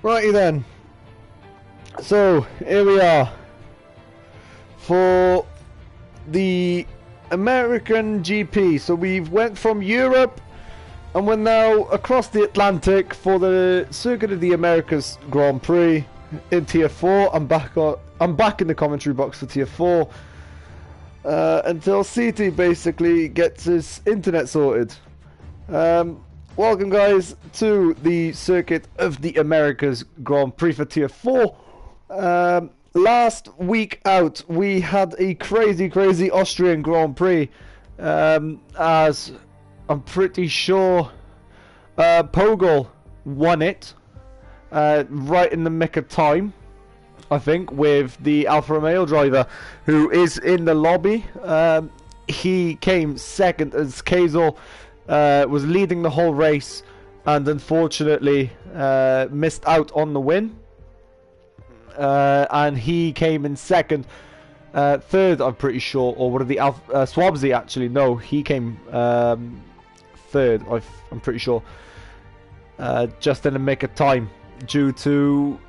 Righty then. So here we are for the American GP. So we've went from Europe and we're now across the Atlantic for the Circuit of the Americas Grand Prix in Tier 4. I'm back in the commentary box for Tier 4 until CT basically gets his internet sorted. Welcome guys to the Circuit of the Americas Grand Prix for Tier 4. Last week out we had a crazy Austrian Grand Prix, as I'm pretty sure Pogel won it right in the nick of time, I think, with the Alfa Romeo driver who is in the lobby. He came second as Kazel was leading the whole race and unfortunately missed out on the win. And he came in second, third, I'm pretty sure, or one of the Swabsy actually. No, he came third. I'm pretty sure, just in the nick of time due to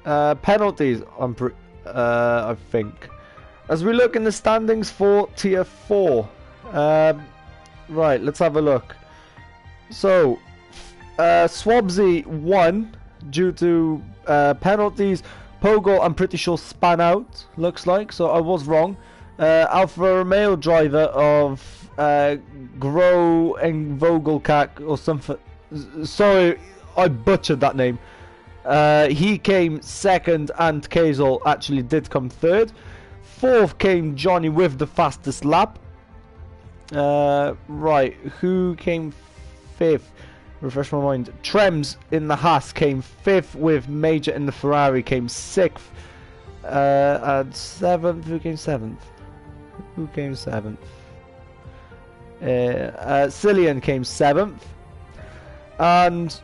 penalties. I think. As we look in the standings for Tier 4, right, let's have a look. So, Swabsy won due to penalties. Pogel, I'm pretty sure, span out, looks like, so I was wrong. Alfa Romeo driver of Gro and Vogelkak or something. Sorry, I butchered that name. He came second and Kazel actually did come third. Fourth came Johnny with the fastest lap. Right, who came fifth? Refresh my mind. Trems in the Haas came fifth, with Major in the Ferrari came sixth. And seventh, who came seventh? Who came seventh? Cillian came seventh. And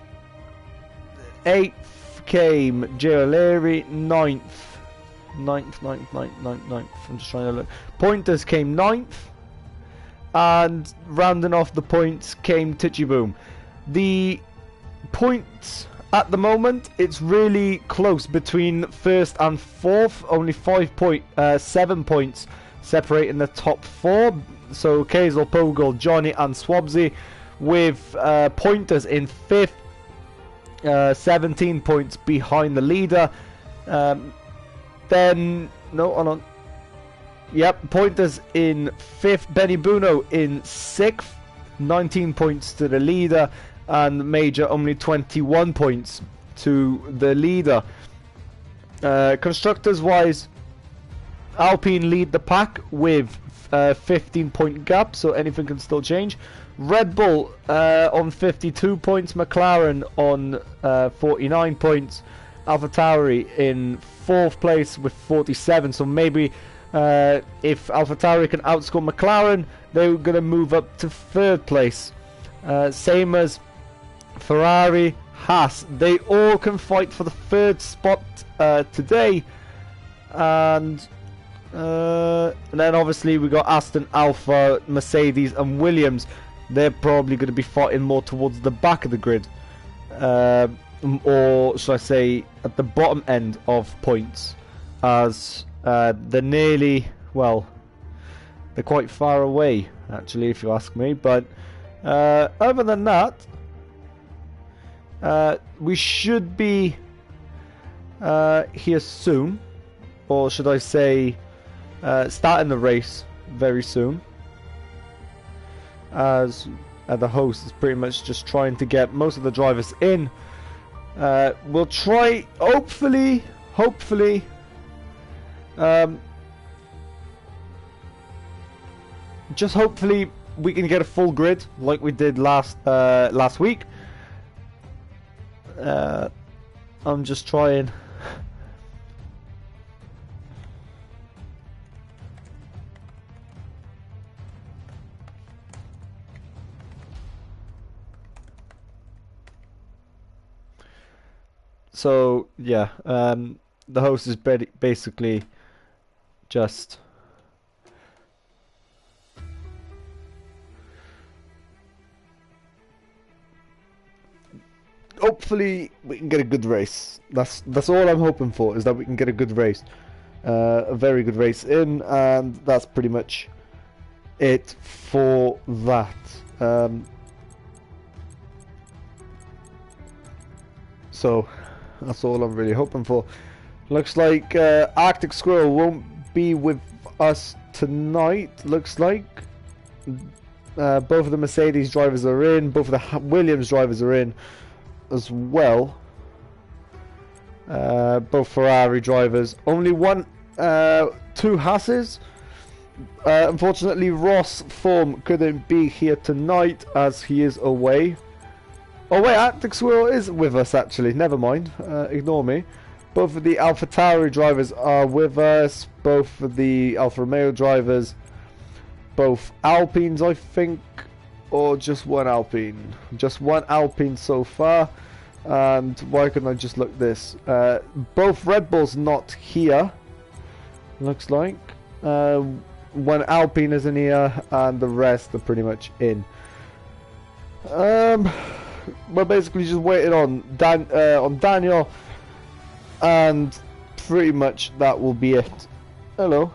eighth came Giroleri. Ninth. I'm just trying to look. Pointers came ninth. And rounding off the points came Titchy Boom. The points at the moment, it's really close between first and fourth. Only 7 points separating the top four. So Kazel, Pogel, Johnny and Swabsy, with Pointers in fifth, 17 points behind the leader. Then no, hold on. Yep, Pointers in fifth, Benny Buno in sixth, 19 points to the leader, and Major only 21 points to the leader. Constructors wise, Alpine lead the pack with 15 point gap, so anything can still change. Red Bull on 52 points, McLaren on 49 points, AlphaTauri in fourth place with 47, so maybe if AlphaTauri can outscore McLaren, they're going to move up to third place. Same as Ferrari, Haas. They all can fight for the third spot today. And then obviously we got Aston, Alfa, Mercedes and Williams. They're probably going to be fighting more towards the back of the grid. Or should I say at the bottom end of points. As they're nearly, well, they're quite far away actually, if you ask me. But other than that, we should be here soon, or should I say starting the race very soon, as the host is pretty much just trying to get most of the drivers in. We'll try, hopefully just hopefully we can get a full grid like we did last week. I'm just trying. So yeah, the host is basically just hopefully we can get a good race. That's all I'm hoping for, is that we can get a good race, a very good race in, and that's pretty much it for that. So that's all I'm really hoping for. Looks like Arctic Squirrel won't be with us tonight. Looks like both of the Mercedes drivers are in, both of the Williams drivers are in as well. Both Ferrari drivers. Only two Hasses. Unfortunately, Ross Form couldn't be here tonight as he is away. Oh wait, Arctic Squirrel is with us actually. Never mind. Ignore me. Both of the AlphaTauri drivers are with us. Both of the Alfa Romeo drivers. Both Alpines, I think, or just one Alpine. Just one Alpine so far. And why couldn't I just look this? Both Red Bulls not here. Looks like. One Alpine isn't here, and the rest are pretty much in. We're basically just waiting on Daniel, and pretty much that will be it. Hello.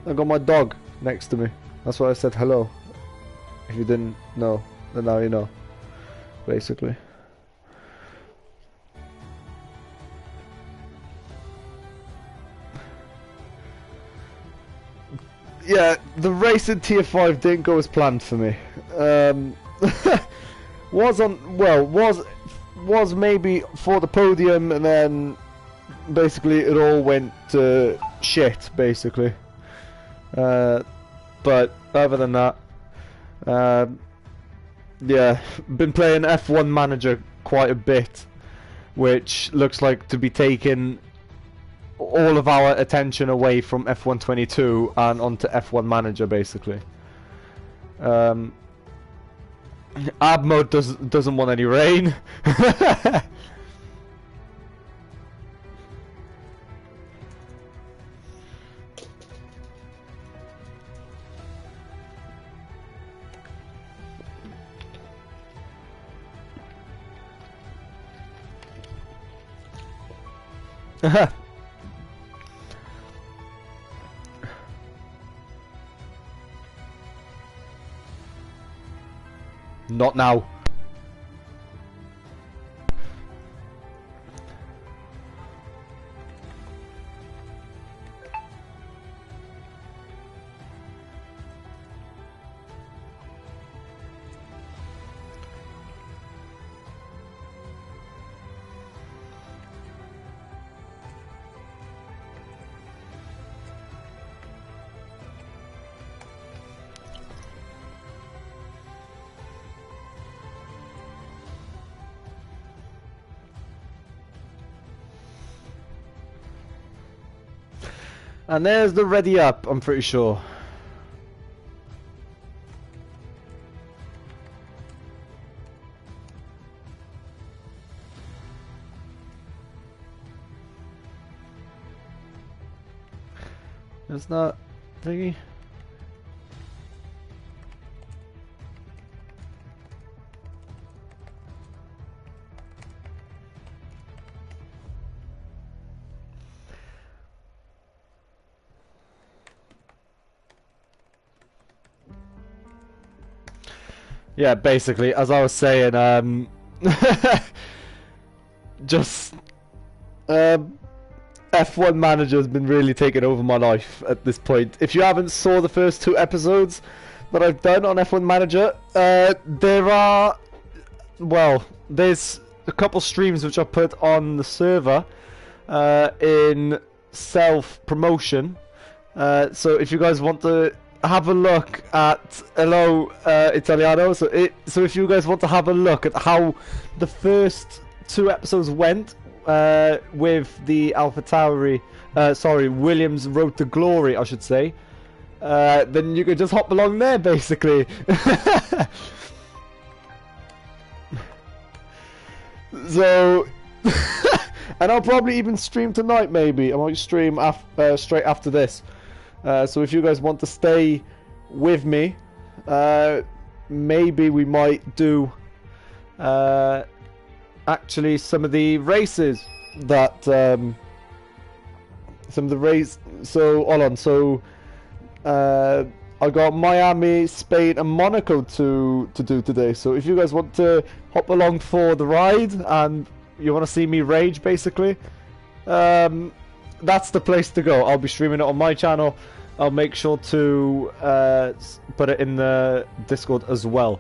I got my dog next to me. That's why I said hello. If you didn't know, then now you know. Basically. Yeah, the race in Tier 5 didn't go as planned for me. Was maybe for the podium, and then basically it all went to shit, basically. But other than that, yeah, been playing F1 Manager quite a bit, which looks like to be taking all of our attention away from F1 22 and onto F1 Manager, basically. Ab mode doesn't want any rain. Not now. And there's the ready up, I'm pretty sure. It's not thingy. Yeah, basically, as I was saying, just F1 Manager has been really taking over my life at this point. If you haven't saw the first 2 episodes that I've done on F1 Manager, there's a couple streams which I put on the server in self-promotion. So if you guys want to have a look at Hello Italiano, so if you guys want to have a look at how the first 2 episodes went with the AlphaTauri, Williams Road to Glory, I should say, then you can just hop along there, basically. So, and I'll probably even stream tonight, maybe. I might stream straight after this. So if you guys want to stay with me, maybe we might do actually some of the races that so hold on, so I got Miami, Spain and Monaco to do today, so if you guys want to hop along for the ride and you want to see me rage basically, that's the place to go. I'll be streaming it on my channel. I'll make sure to put it in the Discord as well.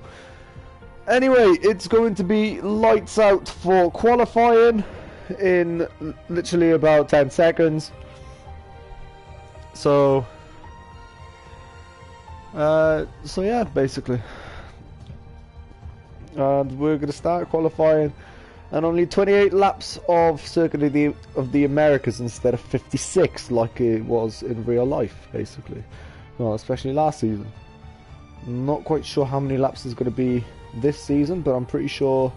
Anyway, it's going to be lights out for qualifying in literally about 10 seconds. So yeah, basically. And we're going to start qualifying. And only 28 laps of Circuit of the Americas instead of 56 like it was in real life, basically. Well, especially last season. Not quite sure how many laps there's going to be this season, but I'm pretty sure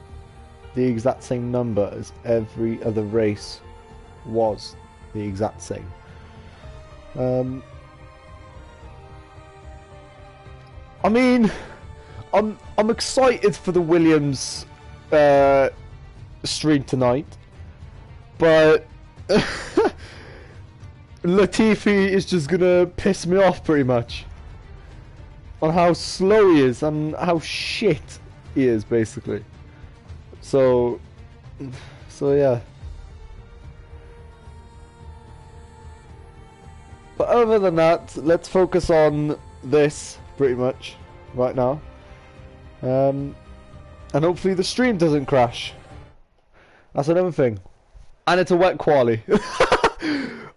the exact same number as every other race was the exact same. I mean, I'm excited for the Williams stream tonight, but Latifi is just gonna piss me off pretty much on how slow he is and how shit he is basically. So yeah. But other than that, let's focus on this pretty much right now, and hopefully the stream doesn't crash. That's another thing. And it's a wet quali.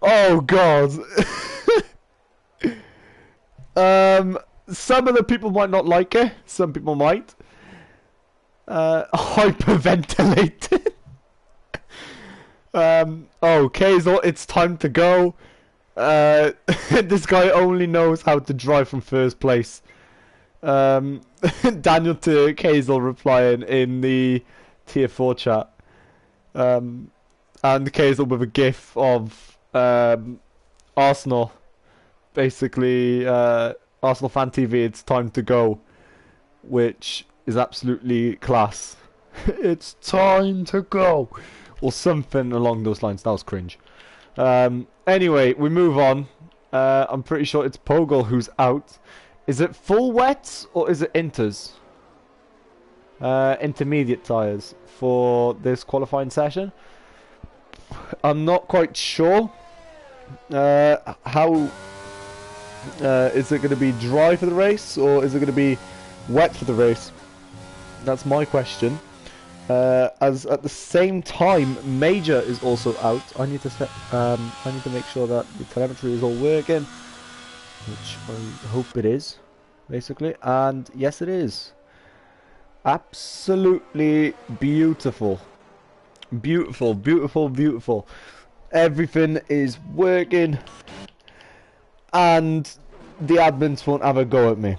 Oh god. Some of the people might not like it. Some people might. Hyperventilated. Oh, Kazel, it's time to go. This guy only knows how to drive from first place. Daniel to Kazel replying in the tier 4 chat. And Kazel with a gif of Arsenal, basically Arsenal Fan TV, it's time to go, which is absolutely class. It's time to go, or something along those lines. That was cringe. Anyway, we move on. I'm pretty sure it's Pogel who's out. Is it full wets or is it inters? Intermediate tyres for this qualifying session. I'm not quite sure how is it going to be dry for the race or is it going to be wet for the race? That's my question. As at the same time, Major is also out. I need to set. I need to make sure that the telemetry is all working, which I hope it is, basically. And yes, it is. Absolutely beautiful. Beautiful, beautiful, beautiful. Everything is working. And the admins won't have a go at me.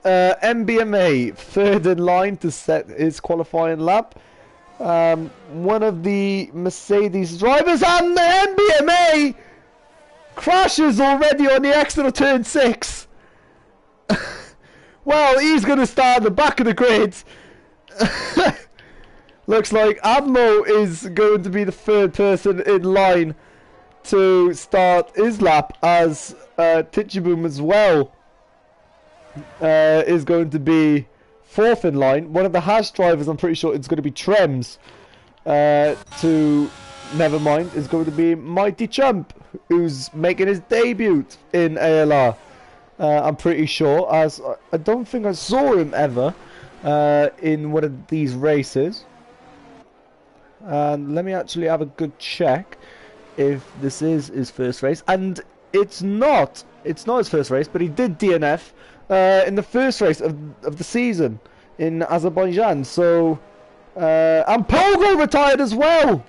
MBMA, third in line to set his qualifying lap. One of the Mercedes drivers, and the MBMA crashes already on the exit of turn 6. Well, he's going to start at the back of the grid. Looks like Admo is going to be the third person in line to start his lap, as Tichiboom as well is going to be fourth in line. One of the Haas drivers, I'm pretty sure it's going to be Trems, to Nevermind, is going to be Mighty Chump, who's making his debut in ALR. I'm pretty sure, as I don't think I saw him ever in one of these races. And let me actually have a good check if this is his first race. And it's not his first race, but he did DNF in the first race of the season in Azerbaijan. So and Pogo retired as well.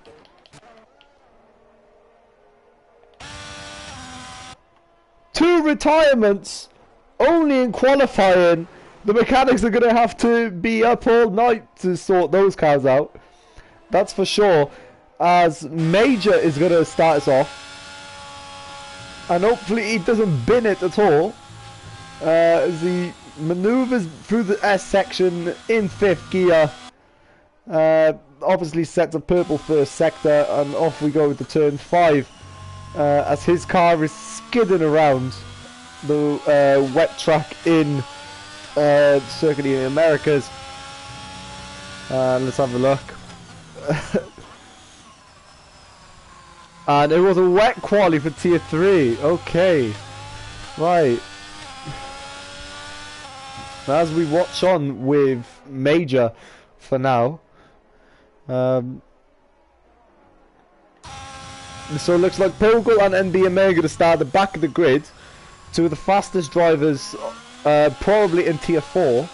Two retirements only in qualifying. The mechanics are going to have to be up all night to sort those cars out. That's for sure. As Major is going to start us off. And hopefully he doesn't bin it at all. As he maneuvers through the S section in 5th gear. obviously sets a purple first sector, and off we go to turn 5 as his car is skidding around the wet track in Circuit of the Americas. Let's have a look. And it was a wet quali for tier 3. Okay, right. As we watch on with Major for now. So it looks like Pogel and NBMA are going to start at the back of the grid. Two of the fastest drivers probably in tier 4.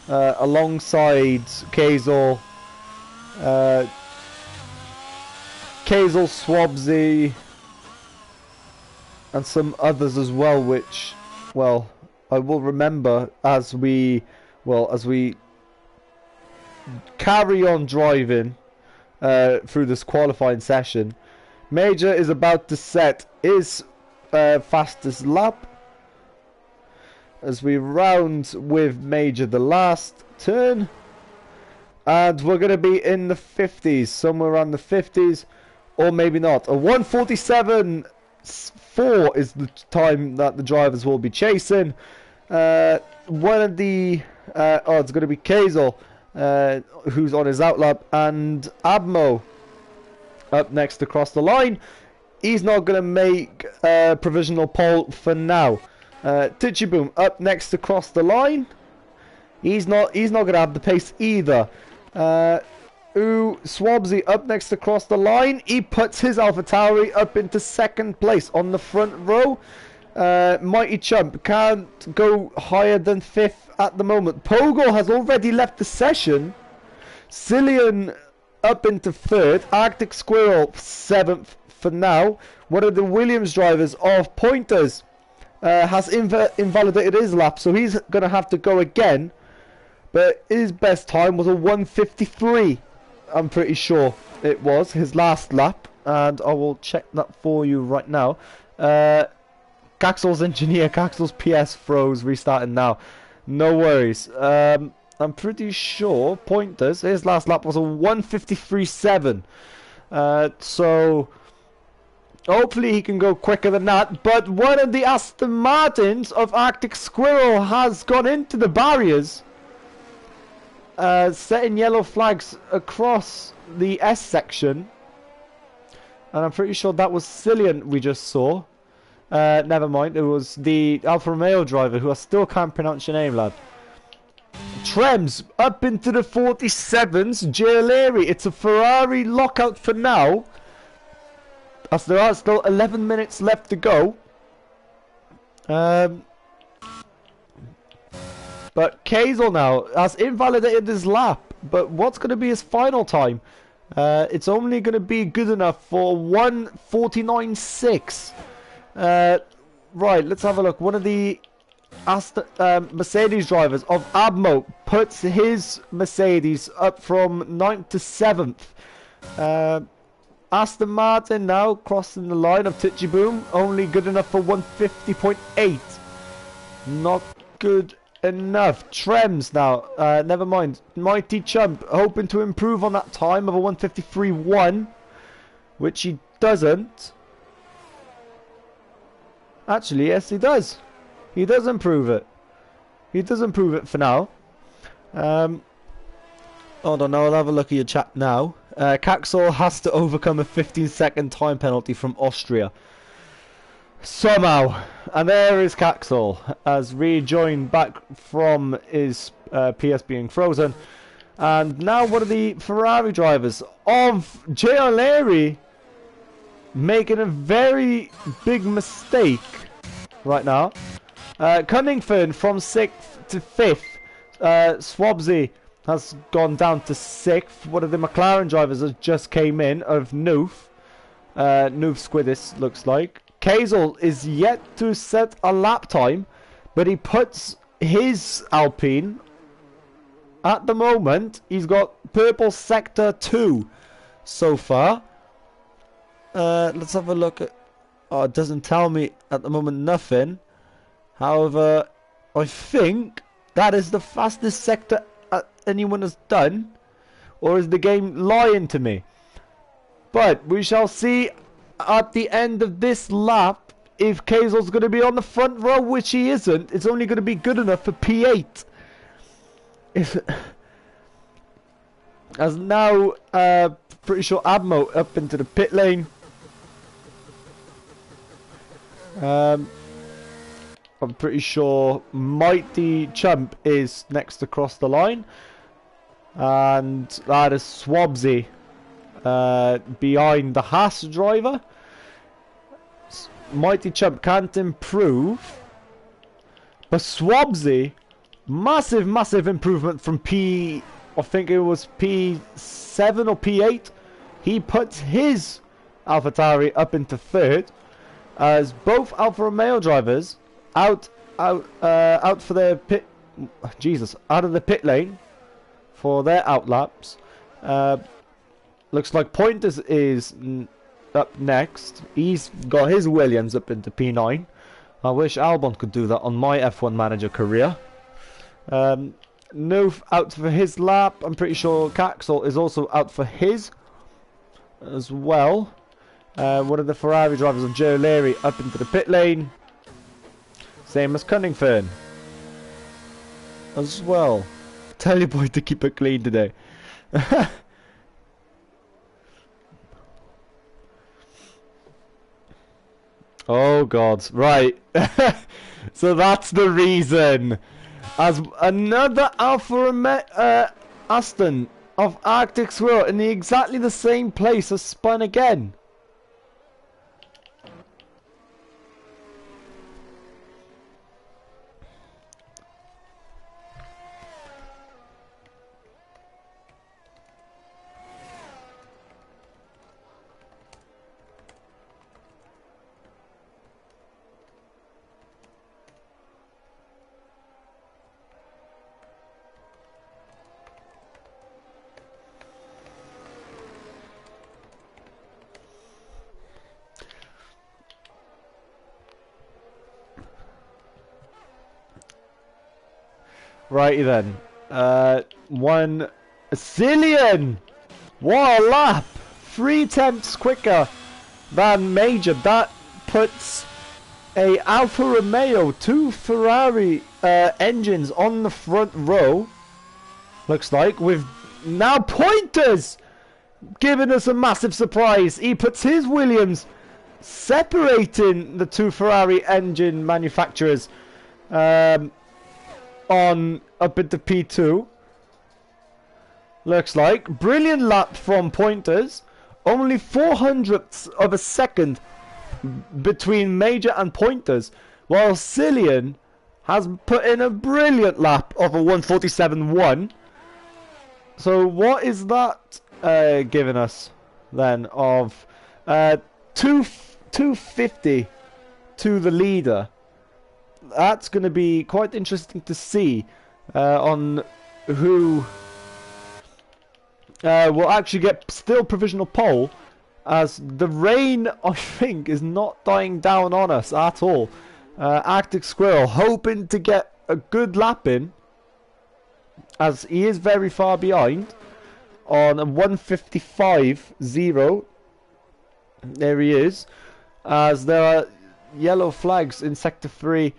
Alongside Kazel, Swabzy, and some others as well, which, well, I will remember as we carry on driving through this qualifying session. Major is about to set his fastest lap as we round with Major the last turn, and we're going to be in the 50s, somewhere around the 50s, or maybe not. A 1:47.4 is the time that the drivers will be chasing. One of the it's going to be Kazel, who's on his outlap, and Abmo up next to cross the line. He's not going to make a provisional pole for now. Tichiboom up next to cross the line. He's not going to have the pace either. Swabzy up next to cross the line. He puts his AlphaTauri up into second place on the front row. Mighty Chump can't go higher than 5th at the moment. Pogo has already left the session. Cillian up into 3rd. Arctic Squirrel 7th for now. One of the Williams drivers of Pointers has invalidated his lap, so he's going to have to go again. But his best time was a 1:53. I'm pretty sure it was his last lap, and I will check that for you right now. Caxel's engineer, Caxel's PS froze, restarting now. No worries. I'm pretty sure Pointers, his last lap was a 1:53.7. So hopefully he can go quicker than that. But one of the Aston Martins of Arctic Squirrel has gone into the barriers, setting yellow flags across the S section. And I'm pretty sure that was Cillian we just saw. Never mind, it was the Alfa Romeo driver, who I still can't pronounce your name, lad. Trems up into the 47s. Gialeri, it's a Ferrari lockout for now, as there are still 11 minutes left to go. But Kazel now has invalidated his lap. But what's going to be his final time? It's only going to be good enough for 1:49.6. Right, let's have a look. One of the Mercedes drivers of Abmo puts his Mercedes up from 9th to 7th. Aston Martin now crossing the line of Tichiboom, only good enough for 1:50.8. Not good enough. Trems now, never mind. Mighty Chump hoping to improve on that time of a 1:53.1, which he doesn't. Actually, yes, he does. He does improve it. He does improve it for now. Hold on, I'll have a look at your chat now. Caxel has to overcome a 15-second time penalty from Austria. Somehow. And there is Caxel, as rejoined back from his PS being frozen. And now one of the Ferrari drivers of Gialeri making a very big mistake right now. Cunnington from 6th to 5th. Swabzy has gone down to 6th. One of the McLaren drivers has just came in of Noof. Noof Squidis looks like. Kazel is yet to set a lap time, but he puts his Alpine at the moment. He's got purple sector 2 so far. Let's have a look at... Oh, it doesn't tell me at the moment nothing. However, I think that is the fastest sector anyone has done. or is the game lying to me? But we shall see at the end of this lap if Kazel's going to be on the front row, which he isn't. It's only going to be good enough for P8. As now, pretty sure Admo up into the pit lane. I'm pretty sure Mighty Chump is next across the line. And that is Swabsy behind the Haas driver. Mighty Chump can't improve. But Swabsy, massive improvement from I think it was P7 or P8. He puts his AlphaTauri up into third, as both Alfa Romeo drivers out for their pit. Jesus, out of the pit lane for their outlaps. Looks like Pointers is up next. He's got his Williams up into P9. I wish Albon could do that on my F1 manager career. Noof out for his lap. I'm pretty sure Caxel is also out for his as well. One of the Ferrari drivers of Joe Leary up into the pit lane. Same as Cunnington as well. Tell your boy to keep it clean today. Oh god, right. So that's the reason. As another Aston of Arctic Squirrel in exactly the same place has spun again. Righty then. One zillion! What a lap! 3/10 quicker than Major. That puts a Alfa Romeo, 2 Ferrari engines on the front row. Looks like, with now Pointers giving us a massive surprise. He puts his Williams separating the 2 Ferrari engine manufacturers. On up into P2. Looks like brilliant lap from Pointers. Only 0.04 of a second between Major and Pointers, while Cillian has put in a brilliant lap of a 1:47.1. So what is that giving us then of 250 to the leader? That's going to be quite interesting to see on who will actually get still provisional pole, as the rain, I think, is not dying down on us at all. Arctic Squirrel hoping to get a good lap in, as he is very far behind on a 1:55.0. There he is, as there are yellow flags in Sector 3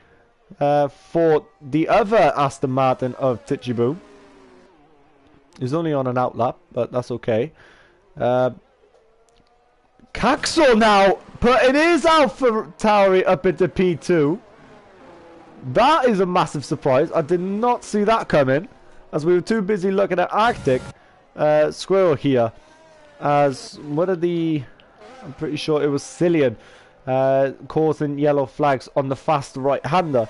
for the other Aston Martin of Tichibu. He's only on an outlap, but that's okay. Caxel now putting his AlphaTauri up into P2. That is a massive surprise. I did not see that coming, as we were too busy looking at Arctic Squirrel here. As one of the, I'm pretty sure it was Cillian, causing yellow flags on the fast right-hander.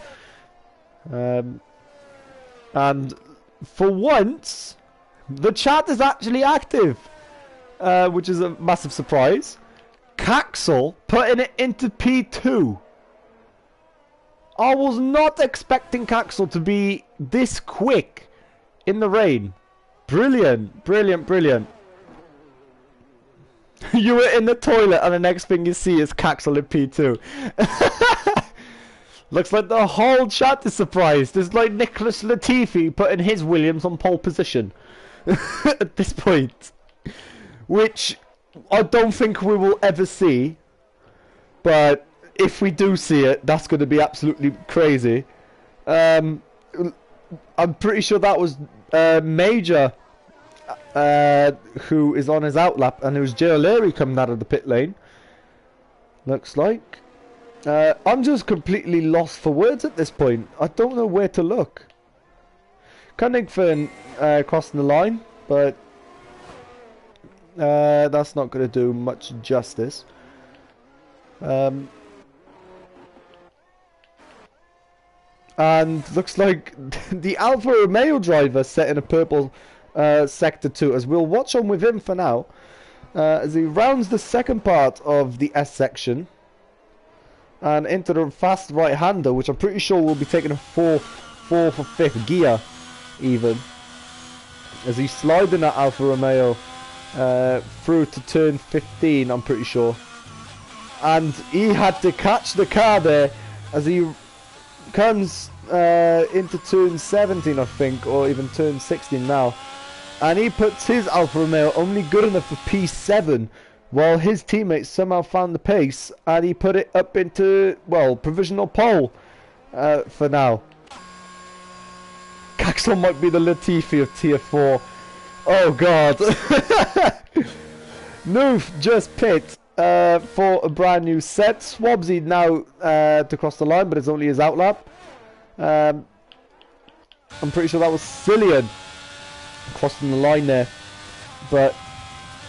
And for once, the chat is actually active, which is a massive surprise. Caxel putting it into P2. I was not expecting Caxel to be this quick in the rain. Brilliant, brilliant, brilliant. You were in the toilet and the next thing you see is Caxel in P2. Looks like the whole chat is surprised. It's like Nicholas Latifi putting his Williams on pole position. at this point, which I don't think we will ever see. But if we do see it, that's going to be absolutely crazy. I'm pretty sure that was Major who is on his outlap, and it was ALR coming out of the pit lane. Looks like. I'm just completely lost for words at this point. I don't know where to look. Cunnington crossing the line, but that's not going to do much justice. And looks like the Alfa Romeo driver set in a purple sector 2, as we'll watch on with him for now, as he rounds the second part of the S section and into the fast right-hander, which I'm pretty sure will be taking a fourth or fifth gear even, as he's sliding that Alfa Romeo through to turn 15, I'm pretty sure. And he had to catch the car there as he comes into turn 17, I think, or even turn 16 now. And he puts his Alfa Romeo only good enough for P7, while his teammates somehow found the pace, and he put it up into, well, provisional pole for now. Caxel might be the Latifi of tier 4. Oh god. Noof just pit for a brand new set. Swabsy now to cross the line, but it's only his outlap. I'm pretty sure that was Cillian crossing the line there, but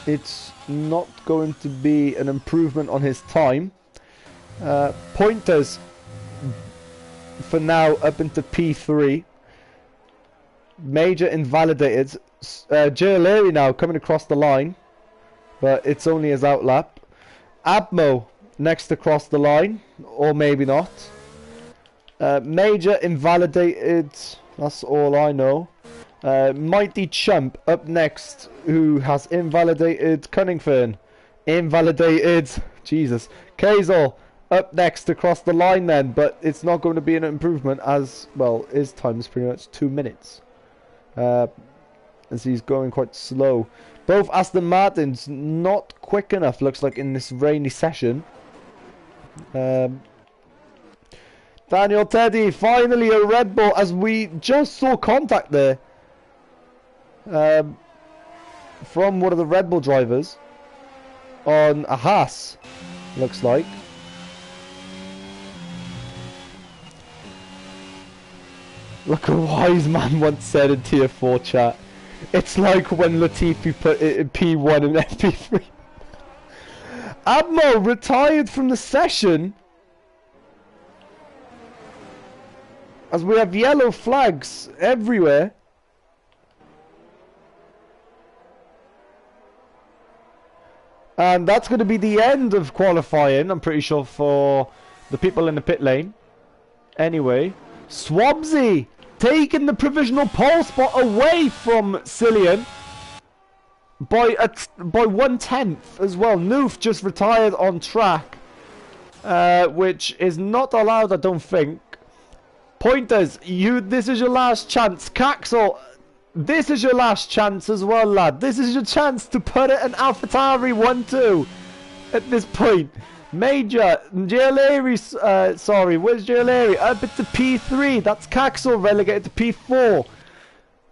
it's not going to be an improvement on his time. Pointers for now up into P3. Major invalidated. ALR now coming across the line, but it's only his outlap. Abmo next across the line, or maybe not. Major invalidated, that's all I know. Mighty Chump up next, who has invalidated Cunnington. Invalidated, Jesus. Kazel up next across the line then, but it's not going to be an improvement as, well, his time is pretty much 2 minutes. As he's going quite slow. Both Aston Martins not quick enough, looks like, in this rainy session. Daniel Teddy, finally a Red Bull, as we just saw contact there from one of the Red Bull drivers on a Haas, looks like. Like a wise man once said in tier 4 chat, it's like when Latifi put it in P1 and FP3. Abmo retired from the session, as we have yellow flags everywhere. And that's going to be the end of qualifying, I'm pretty sure, for the people in the pit lane. Anyway, Swabsy taking the provisional pole spot away from Cillian by 1/10 as well. Noof just retired on track, which is not allowed, I don't think. Pointers, this is your last chance. Caxel, this is your last chance as well, lad. This is your chance to put it in AlphaTauri 1-2 at this point. Major, ALR, sorry, where's ALR? Up into P3, that's Caxel relegated to P4.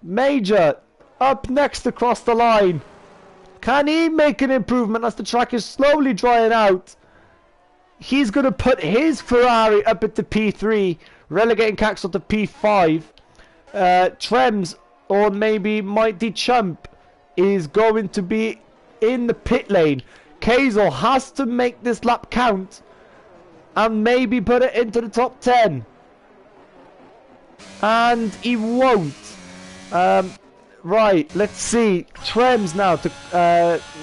Major, up next across the line. Can he make an improvement as the track is slowly drying out? He's going to put his Ferrari up into P3, relegating Caxel to P5. Trems, or maybe Mighty Chump, is going to be in the pit lane. Kazel has to make this lap count and maybe put it into the top 10. And he won't. Right, let's see. Trems now to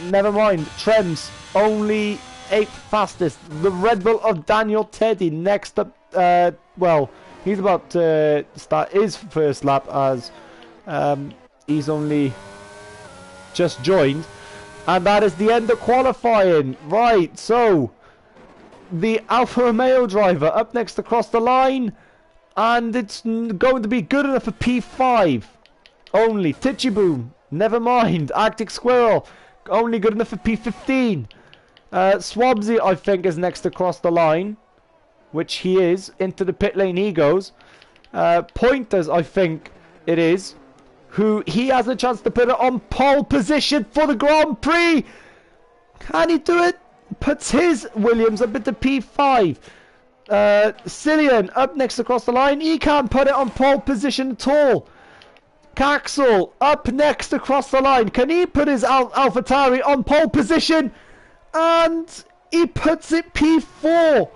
never mind. Trems only 8th fastest. The Red Bull of Daniel Teddy next up. Well, he's about to start his first lap as he's only just joined. And that is the end of qualifying. Right, so the Alfa Romeo driver up next across the line, and it's going to be good enough for P5 only. Titchy Boom Never mind. Arctic Squirrel, only good enough for P15. Swabsy, I think, is next across the line, which he is. Into the pit lane he goes. Pointers, I think it is, who he has a chance to put it on pole position for the Grand Prix. Can he do it? Puts his Williams up into P5. Cillian up next across the line. He can't put it on pole position at all. Caxel up next across the line. Can he put his AlphaTauri on pole position? And he puts it P4.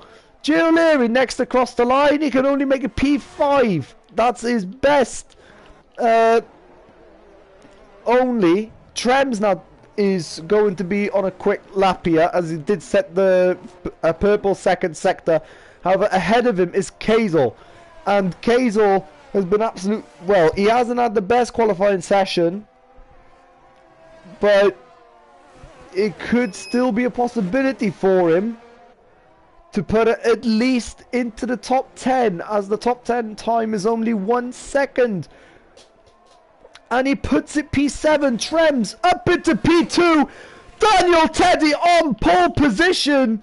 Gio Leary next across the line. He can only make it P5. That's his best. Only Trems now is going to be on a quick lap here, as he did set the purple second sector. However, ahead of him is Kazel, and Kazel has been absolute. Well, he hasn't had the best qualifying session, but it could still be a possibility for him to put it at least into the top 10, as the top 10 time is only 1 second. And he puts it P7, Trems up into P2. Daniel Teddy on pole position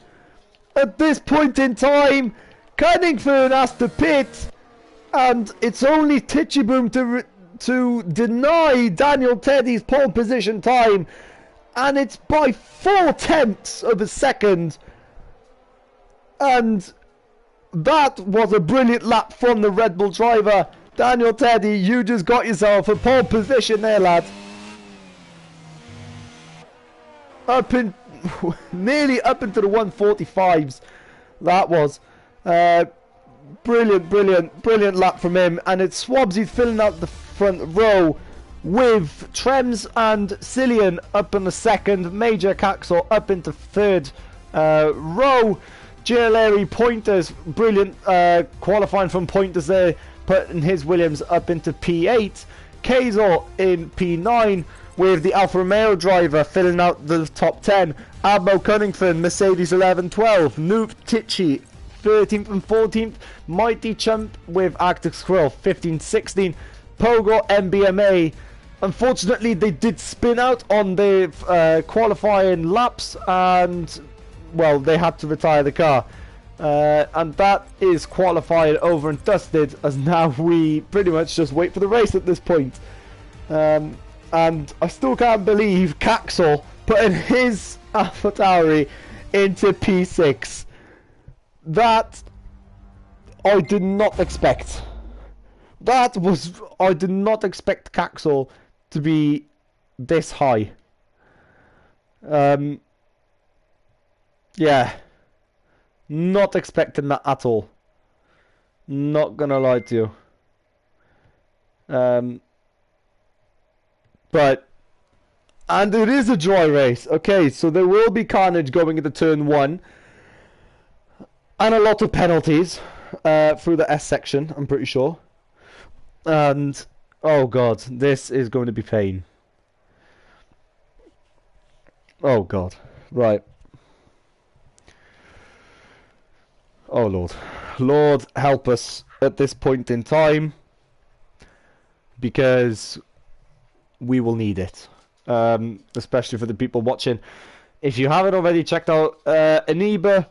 at this point in time. Cunningford has to pit, and it's only Titchyboom to deny Daniel Teddy's pole position time, and it's by 4/10 of a second. And that was a brilliant lap from the Red Bull driver. Daniel Teddy, you just got yourself a pole position there, lad. Up in nearly up into the 145s. That was brilliant lap from him. And it's Swabsy filling out the front row with Trems and Cillian up in the second. Major Caxel up into third row. JLary Pointers, brilliant qualifying from Pointers there, putting his Williams up into P8. Kazel in P9, with the Alfa Romeo driver filling out the top 10. Abmo Cunningford, Mercedes 11-12. Noob Tichy, 13th and 14th. Mighty Chump with Arctic Squirrel, 15-16. Pogo MBMA. Unfortunately, they did spin out on the qualifying laps, and well, they had to retire the car. And that is qualified over and dusted, as now we pretty much just wait for the race at this point. And I still can't believe Caxel putting his AlphaTauri into P6. That I did not expect. I did not expect Caxel to be this high. Yeah. Not expecting that at all. Not gonna lie to you. But, and it is a dry race. Okay, so there will be carnage going into turn 1. And a lot of penalties through the S section, I'm pretty sure. And, oh god, this is going to be pain. Oh god, right. Oh Lord. Lord help us at this point in time, because we will need it. Especially for the people watching. If you haven't already checked out Aniba,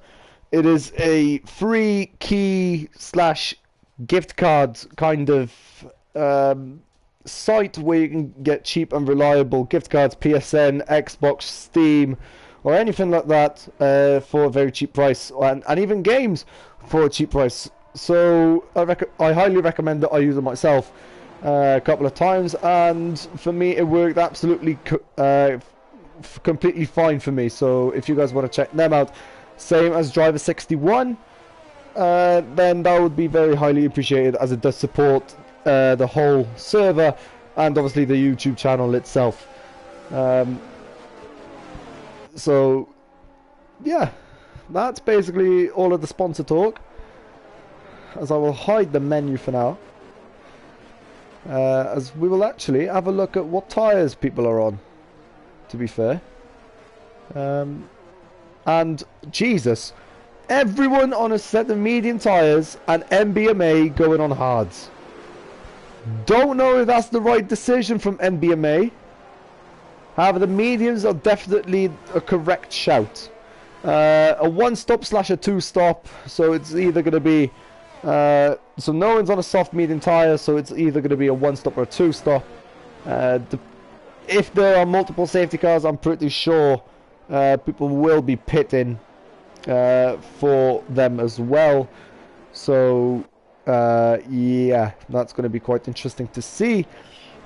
it is a free key / gift card kind of site where you can get cheap and reliable gift cards, PSN, Xbox, Steam, or anything like that for a very cheap price, and even games for a cheap price. So I highly recommend that. I use it myself a couple of times, and for me it worked absolutely completely fine for me. So if you guys want to check them out, same as Driver 61, then that would be very highly appreciated, as it does support the whole server and obviously the YouTube channel itself. So, yeah, that's basically all of the sponsor talk, as I will hide the menu for now, as we will actually have a look at what tyres people are on, to be fair. And, Jesus, everyone on a set of medium tyres and MBMA going on hards. Don't know if that's the right decision from MBMA, However, the mediums are definitely a correct shout. A one-stop / a two-stop, so it's either going to be... so no one's on a soft medium tyre, so it's either going to be a one-stop or a two-stop. If there are multiple safety cars, I'm pretty sure people will be pitting for them as well. So, yeah, that's going to be quite interesting to see,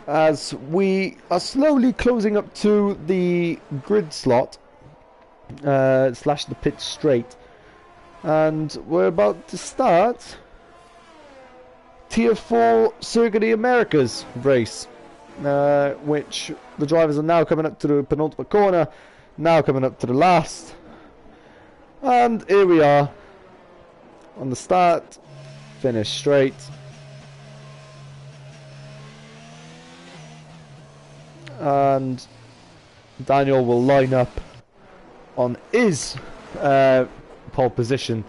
as we are slowly closing up to the grid slot. / the pit straight, and we're about to start Tier 4 Circuit of the Americas race, which the drivers are now coming up to the penultimate corner, now coming up to the last, and here we are on the start, finish straight, and Daniel will line up on his pole position.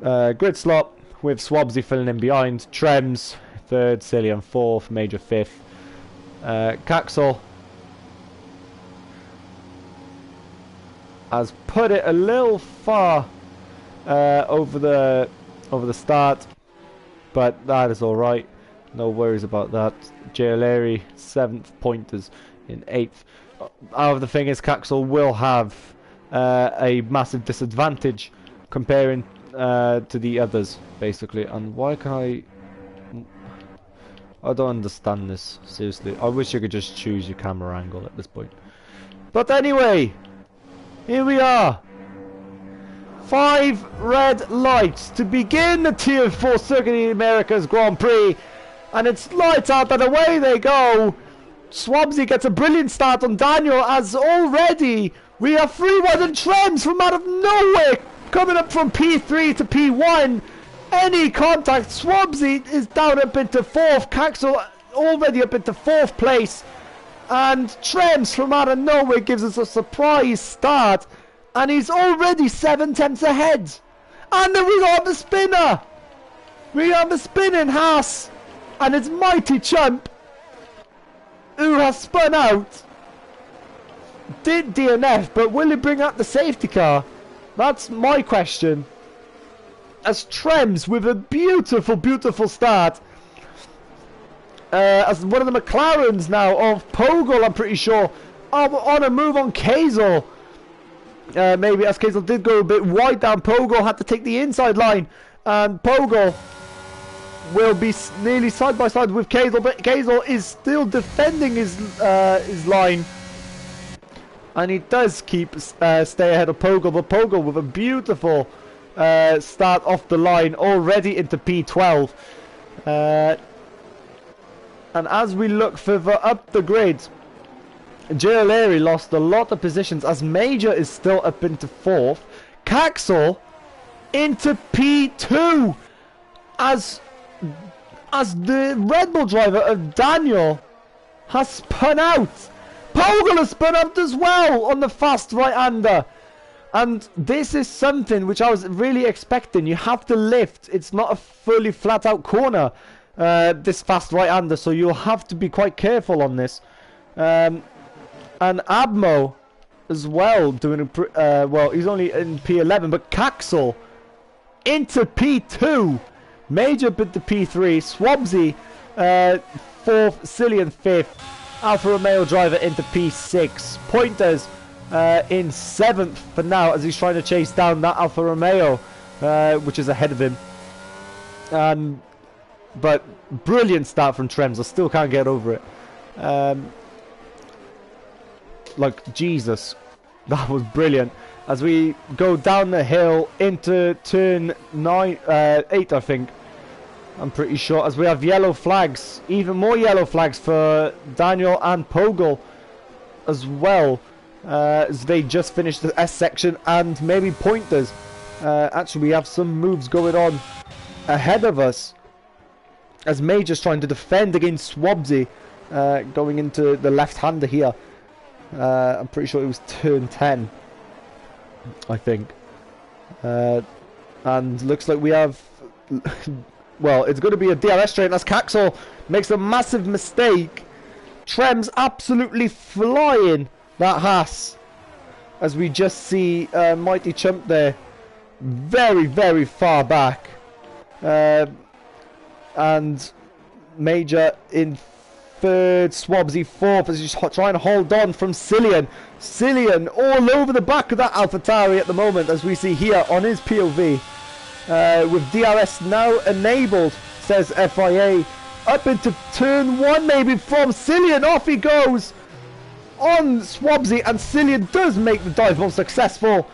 Grid slot with Swabsy filling in behind, Trems 3rd, Cillian 4th, Major 5th, Caxel has put it a little far over the start, but that is alright, no worries about that. ALR 7th, Pointers in 8th. However, the thing is, Caxel will have a massive disadvantage comparing to the others, basically. And why can I don't understand this, seriously. I wish you could just choose your camera angle at this point. But anyway, here we are. 5 red lights to begin the Tier 4 Circuit of the Americas Grand Prix. And it's lights out and away they go. Swabsy gets a brilliant start on Daniel, as already we have 3 wide and Trems from out of nowhere coming up from P3 to P1. Any contact, Swabsy is down up into 4th, Caxel already up into 4th place, and Trems from out of nowhere gives us a surprise start, and he's already 7 tenths ahead. And then we got the spinner. We have the spinning Haas, and it's Mighty Chump who has spun out. Did DNF, but will he bring out the safety car? That's my question. As Trems with a beautiful, beautiful start. As one of the McLarens now of Pogel, I'm pretty sure, on a move on Kazel. Maybe as Kazel did go a bit wide down, Pogel had to take the inside line, and Pogel will be nearly side by side with Kazel, but Kazel is still defending his line, and he does keep stay ahead of Pogel. But Pogel with a beautiful start off the line, already into P12, and as we look further up the grid, ALR lost a lot of positions, as Major is still up into 4th, Caxel into P2, as the Red Bull driver of Daniel has spun out. Pogel has spun out as well on the fast right-hander. And this is something which I was really expecting. You have to lift. It's not a fully flat-out corner, this fast right-hander, so you'll have to be quite careful on this. And Abmo as well, doing a well, he's only in P11, but Caxel into P2. Major bit to P3, Swabsy 4th, Cillian 5th, Alfa Romeo driver into P6, Pointers in 7th for now, as he's trying to chase down that Alfa Romeo, which is ahead of him. But brilliant start from Trems, I still can't get over it. Like, Jesus, that was brilliant. As we go down the hill into turn 8, I think. I'm pretty sure. As we have yellow flags. Even more yellow flags for Daniel and Pogel as well. As they just finished the S section, and maybe Pointers. Actually, we have some moves going on ahead of us. As Major's trying to defend against Swabsy. Going into the left-hander here. I'm pretty sure it was turn 10. I think, and looks like we have well, it's going to be a DRS straight as Caxel makes a massive mistake Trem's absolutely flying that Haas. As we just see Mighty Chump there. Very, very far back. And Major in third, Swabsy fourth as he's trying to hold on from Cillian. Cillian all over the back of that AlphaTauri at the moment, as we see here on his POV. With DRS now enabled, says FIA. Up into turn one maybe from Cillian. Off he goes on Swabsy, and Cillian does make the dive bomb successful.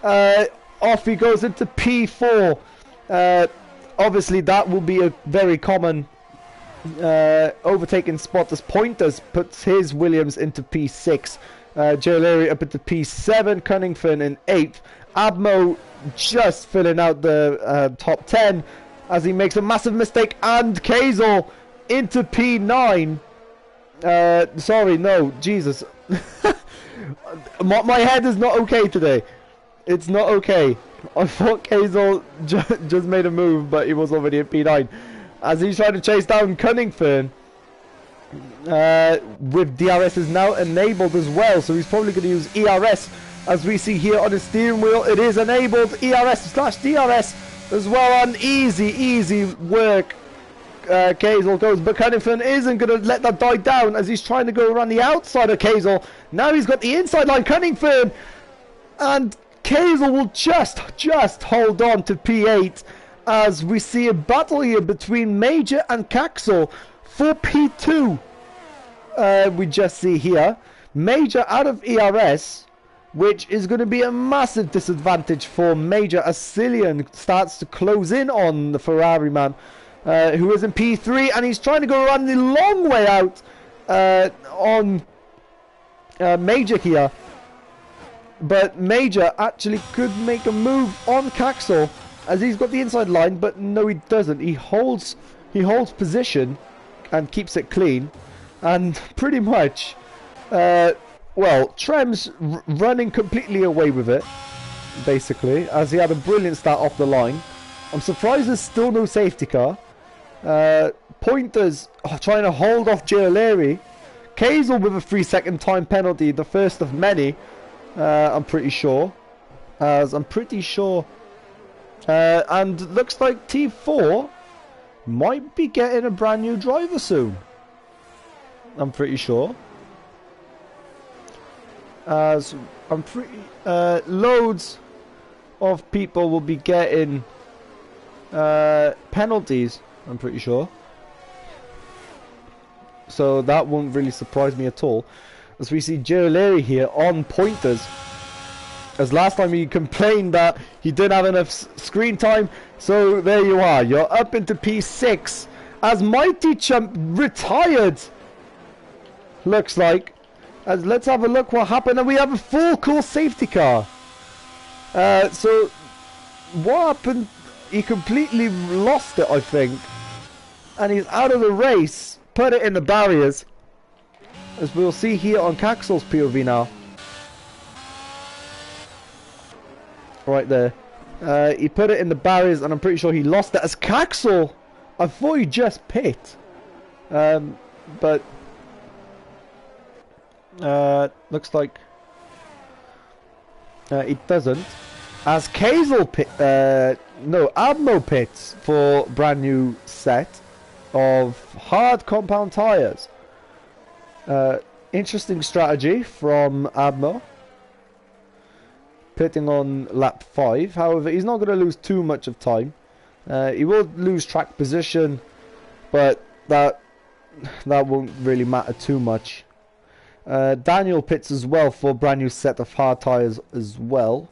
Off he goes into P4. Obviously that will be a very common overtaking spot as Pointers puts his Williams into P6. Joe up into P7, Cunnington in 8th. Abmo just filling out the top 10 as he makes a massive mistake, and Kazel into P9. Sorry, no, Jesus. my head is not okay today. It's not okay. I thought Kazel just made a move, but he was already at P9. As he's trying to chase down Cunnington. With DRS is now enabled as well, so he's probably going to use ERS. As we see here on his steering wheel, it is enabled. ERS/DRS as well, and easy work. Kazel goes, but Cunnington isn't going to let that die down as he's trying to go around the outside of Kazel. Now he's got the inside line, Cunnington, and Kazel will just hold on to P8 as we see a battle here between Major and Caxel for P2. We just see here Major out of ERS, which is going to be a massive disadvantage for Major as Cillian starts to close in on the Ferrari man, who is in P3, and he's trying to go around the long way out on Major here. But Major actually could make a move on Caxel as he's got the inside line, but no, he doesn't. He holds position and keeps it clean, and pretty much, well, Trem's running completely away with it, basically, as he had a brilliant start off the line. I'm surprised there's still no safety car. Pointers trying to hold off O'Leary. Kazel with a 3-second time penalty, the first of many. I'm pretty sure. And looks like T4 might be getting a brand new driver soon. I'm pretty sure. As I'm pretty loads of people will be getting penalties, I'm pretty sure. So that won't really surprise me at all. As we see Joe Leary here on Pointers. As last time he complained that he didn't have enough screen time. So there you are. You're up into P6. As Mighty Chump retired. Looks like. As let's have a look what happened. And we have a full course safety car. So what happened? He completely lost it, I think. And he's out of the race. Put it in the barriers. As we'll see here on Caxel's POV now. Right there. He put it in the barriers, and I'm pretty sure he lost it. As Caxel, I thought he just pit. But looks like it doesn't. As Kazel Admo pits for brand new set of hard compound tires. Interesting strategy from Admo. Pitting on lap 5. However, he's not going to lose too much of time. He will lose track position, but that won't really matter too much. Daniel pits as well for a brand new set of hard tires as well.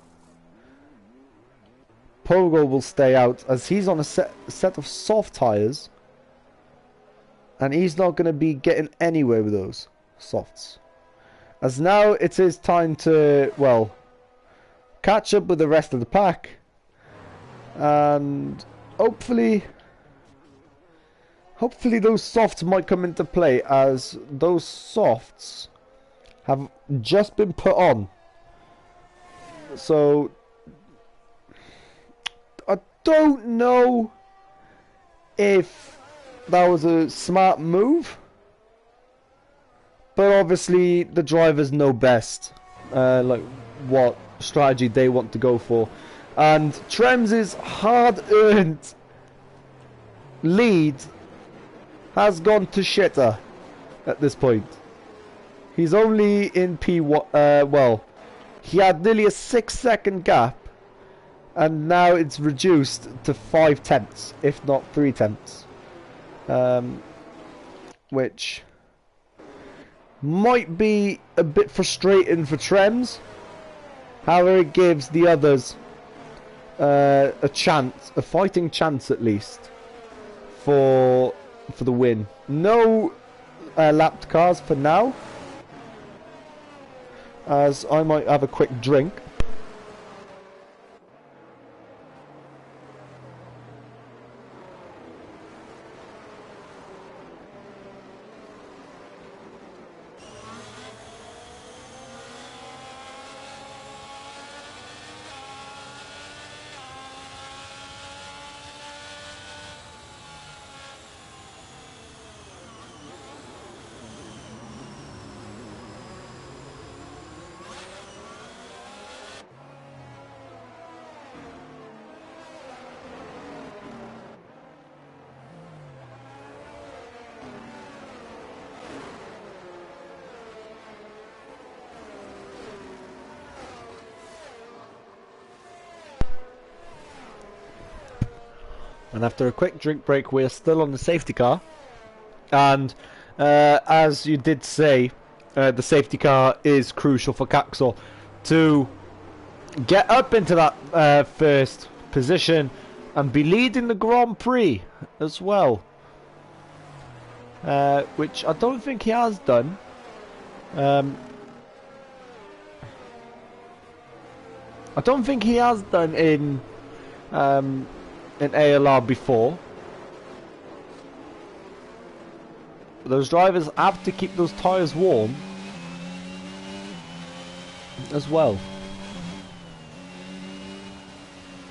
Pogo will stay out as he's on a set of soft tires. And he's not going to be getting anywhere with those softs. As now it is time to, well, catch up with the rest of the pack. And hopefully those softs might come into play, as those softs have just been put on. So I don't know if that was a smart move, but obviously the drivers know best, like what strategy they want to go for. And Trem's hard-earned lead has gone to shitter at this point. He's only in P1, well, he had nearly a 6-second gap, and now it's reduced to 5 tenths, if not 3 tenths. Which might be a bit frustrating for Trems. However, it gives the others a chance, a fighting chance at least, for the win. No lapped cars for now, as I might have a quick drink. And after a quick drink break, we're still on the safety car. And as you did say, the safety car is crucial for Caxel to get up into that first position and be leading the Grand Prix as well. Which I don't think he has done. I don't think he has done in ALR before. Those drivers have to keep those tyres warm as well.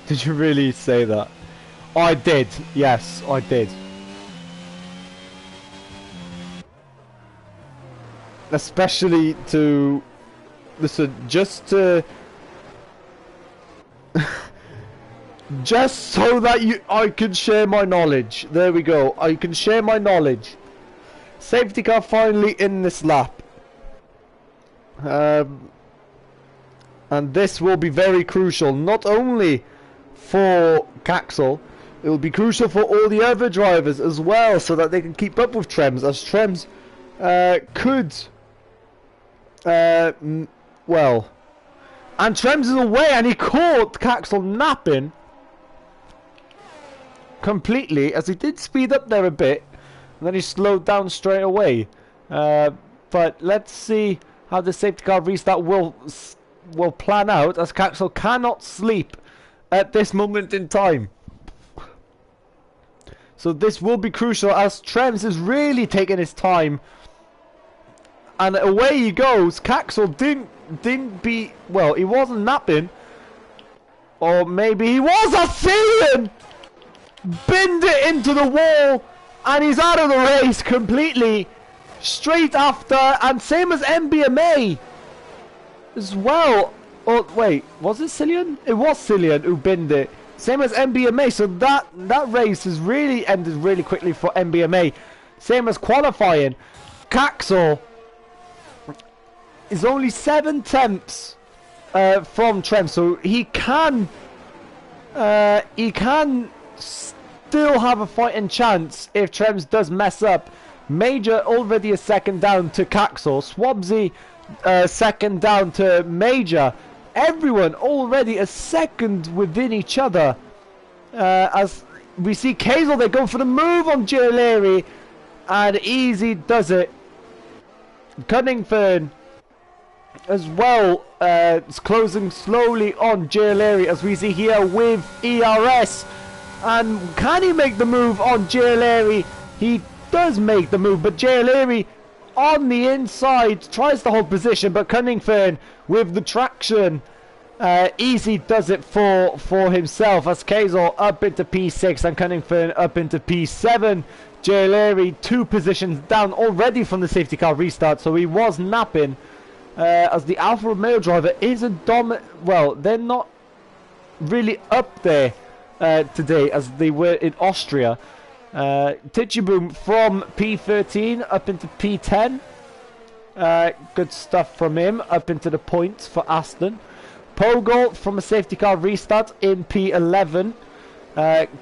Did you really say that? I did. Yes, I did. Especially to listen, just to just so that I can share my knowledge. There we go. I can share my knowledge. Safety car finally in this lap. And this will be very crucial, not only for Caxel, it will be crucial for all the other drivers as well, so that they can keep up with Trems, as Trems could, well, and Trems is away, and he caught Caxel napping completely, as he did speed up there a bit, and then he slowed down straight away. But let's see how the safety car restart will plan out, as Caxel cannot sleep at this moment in time. So this will be crucial, as Trems is really taking his time, and away he goes. Caxel didn't be, well, he wasn't napping, or maybe he was. A Cillian binned it into the wall, and he's out of the race completely straight after, and same as MBMA as well. Oh wait, was it Cillian? It was Cillian who binned it, same as MBMA. So that race has really ended really quickly for MBMA, same as qualifying. Caxel is only 7 tenths from Trem, so he can still have a fighting chance if Trems does mess up. Major already a second down to Caxel, Swabsy second down to Major. Everyone already a second within each other. As we see Kazel, they go for the move on Giulieri, and Easy does it. Cunningford as well, it's closing slowly on Giulieri, as we see here with ERS. And can he make the move on Giulieri? He does make the move, but Giulieri on the inside tries to hold position, but Cunningford with the traction Easy does it for himself as Kazor up into P6 and Cunnington up into P7. Jay 2 positions down already from the safety car restart, so he was napping. As the Alfa Romeo driver is a well, they're not really up there today as they were in Austria. Tichiboom from P13 up into P10. Good stuff from him up into the points for Aston. Pogol from a safety car restart in P11.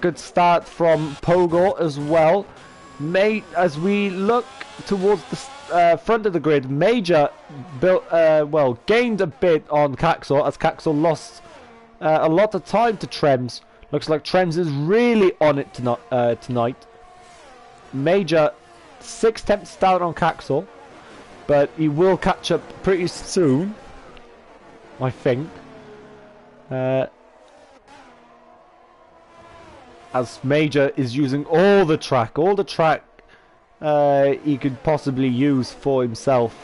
Good start from Pogol as well. As we look towards the front of the grid, Major gained a bit on Caxel as Caxel lost a lot of time to Trems. Looks like Trems is really on it tonight. Major 6/10 down on Caxel, but he will catch up pretty soon, I think. As Major is using all the track he could possibly use for himself,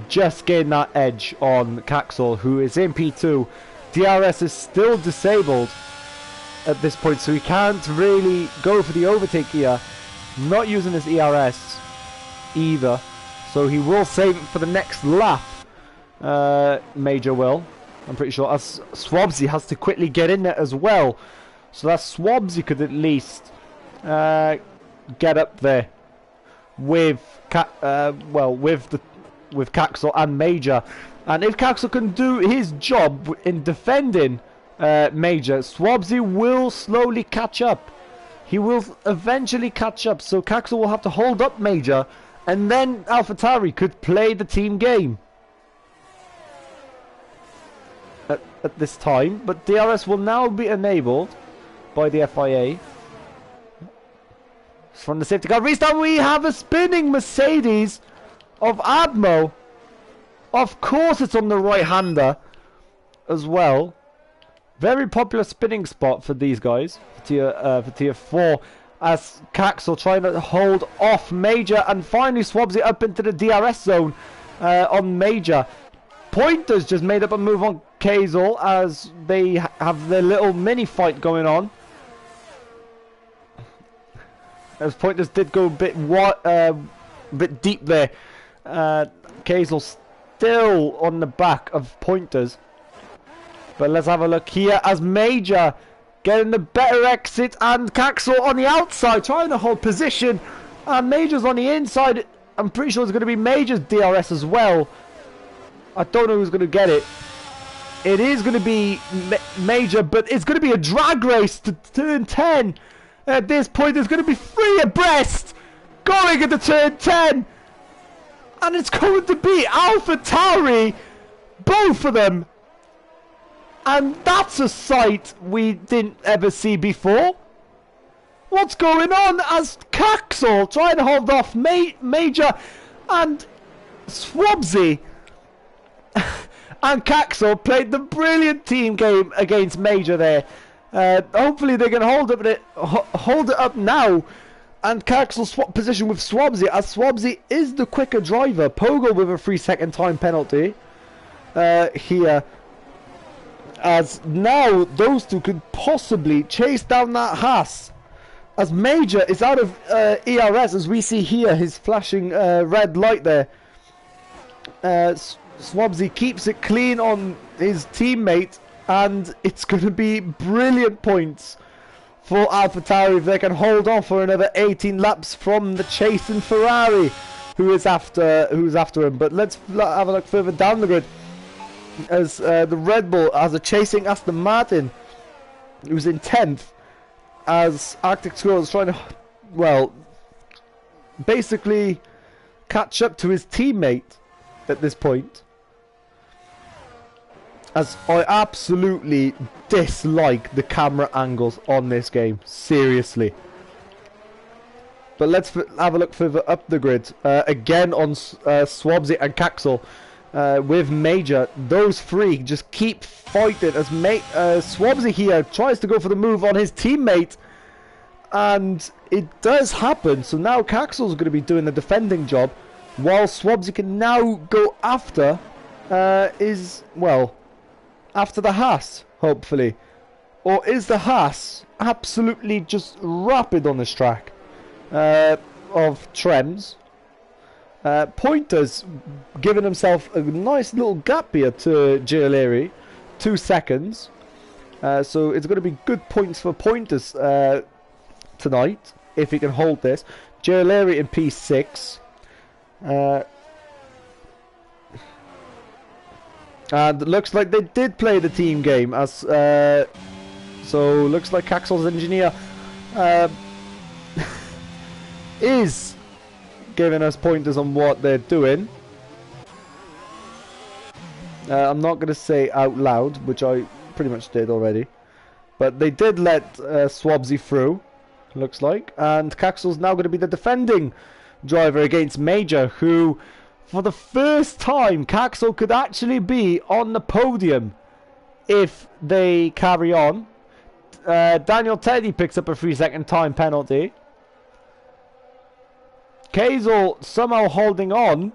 just getting that edge on Caxel, who is in P2. DRS is still disabled at this point, so he can't really go for the overtake here. Not using his ERS either, so he will save it for the next lap. Major will, I'm pretty sure, as Swabsy has to quickly get in there as well, so that Swabsy could at least get up there with with Caxel and Major. And if Caxel can do his job in defending Major, Swabsy will slowly catch up. He will eventually catch up, so Caxel will have to hold up Major, and then AlphaTauri could play the team game at this time. But DRS will now be enabled by the FIA. From the safety car restart, we have a spinning Mercedes of Admo. Of course it's on the right-hander as well. Very popular spinning spot for these guys, for tier 4, as Caxel trying to hold off Major, and finally swabs it up into the DRS zone on Major. Pointers just made up a move on Kazel as they have their little mini fight going on. As Pointers did go a bit deep there. Kazel still on the back of Pointers. But let's have a look here as Major getting the better exit, and Caxel on the outside trying to hold position. And Major's on the inside. I'm pretty sure it's going to be Major's DRS as well. I don't know who's going to get it. It is going to be Major, but it's going to be a drag race to turn 10. At this point, there's going to be 3 abreast going into turn 10. And it's going to be AlphaTauri, both of them. And that's a sight we didn't ever see before. What's going on as Caxel trying to hold off Major and Swabsy? And Caxel played the brilliant team game against Major there. Hopefully they can hold it up now. And Caxel swap position with Swabsy, as Swabsy is the quicker driver. Pogo with a 3-second time penalty here. As now those two could possibly chase down that Haas. As Major is out of ERS, as we see here, his flashing red light there. Swabsy keeps it clean on his teammate, and it's going to be brilliant points for AlphaTauri if they can hold on for another 18 laps from the chasing Ferrari, who's after him. But let's have a look further down the grid as the Red Bull has a chasing Aston Martin, who's in 10th, as Arctic Squirrel is trying to, well, basically catch up to his teammate at this point. As I absolutely dislike the camera angles on this game, seriously. But let's have a look further up the grid. Again on Swabsy and Caxel with Major. Those three just keep fighting as Swabsy here tries to go for the move on his teammate. And it does happen. So now Caxel's going to be doing the defending job, while Swabsy can now go after after the Haas, hopefully. Or is the Haas absolutely just rapid on this track of Trems? Pointer's giving himself a nice little gap here to Giulieri, 2 seconds. So it's going to be good points for Pointers tonight, if he can hold this. Giulieri in P6. And it looks like they did play the team game, as so looks like Caxel's engineer is giving us pointers on what they're doing. I'm not going to say out loud, which I pretty much did already, but they did let Swabsy through, looks like, and Caxel's now going to be the defending driver against Major, who, for the first time, Caxel could actually be on the podium if they carry on. Daniel Teddy picks up a 3-second time penalty. Kazel somehow holding on.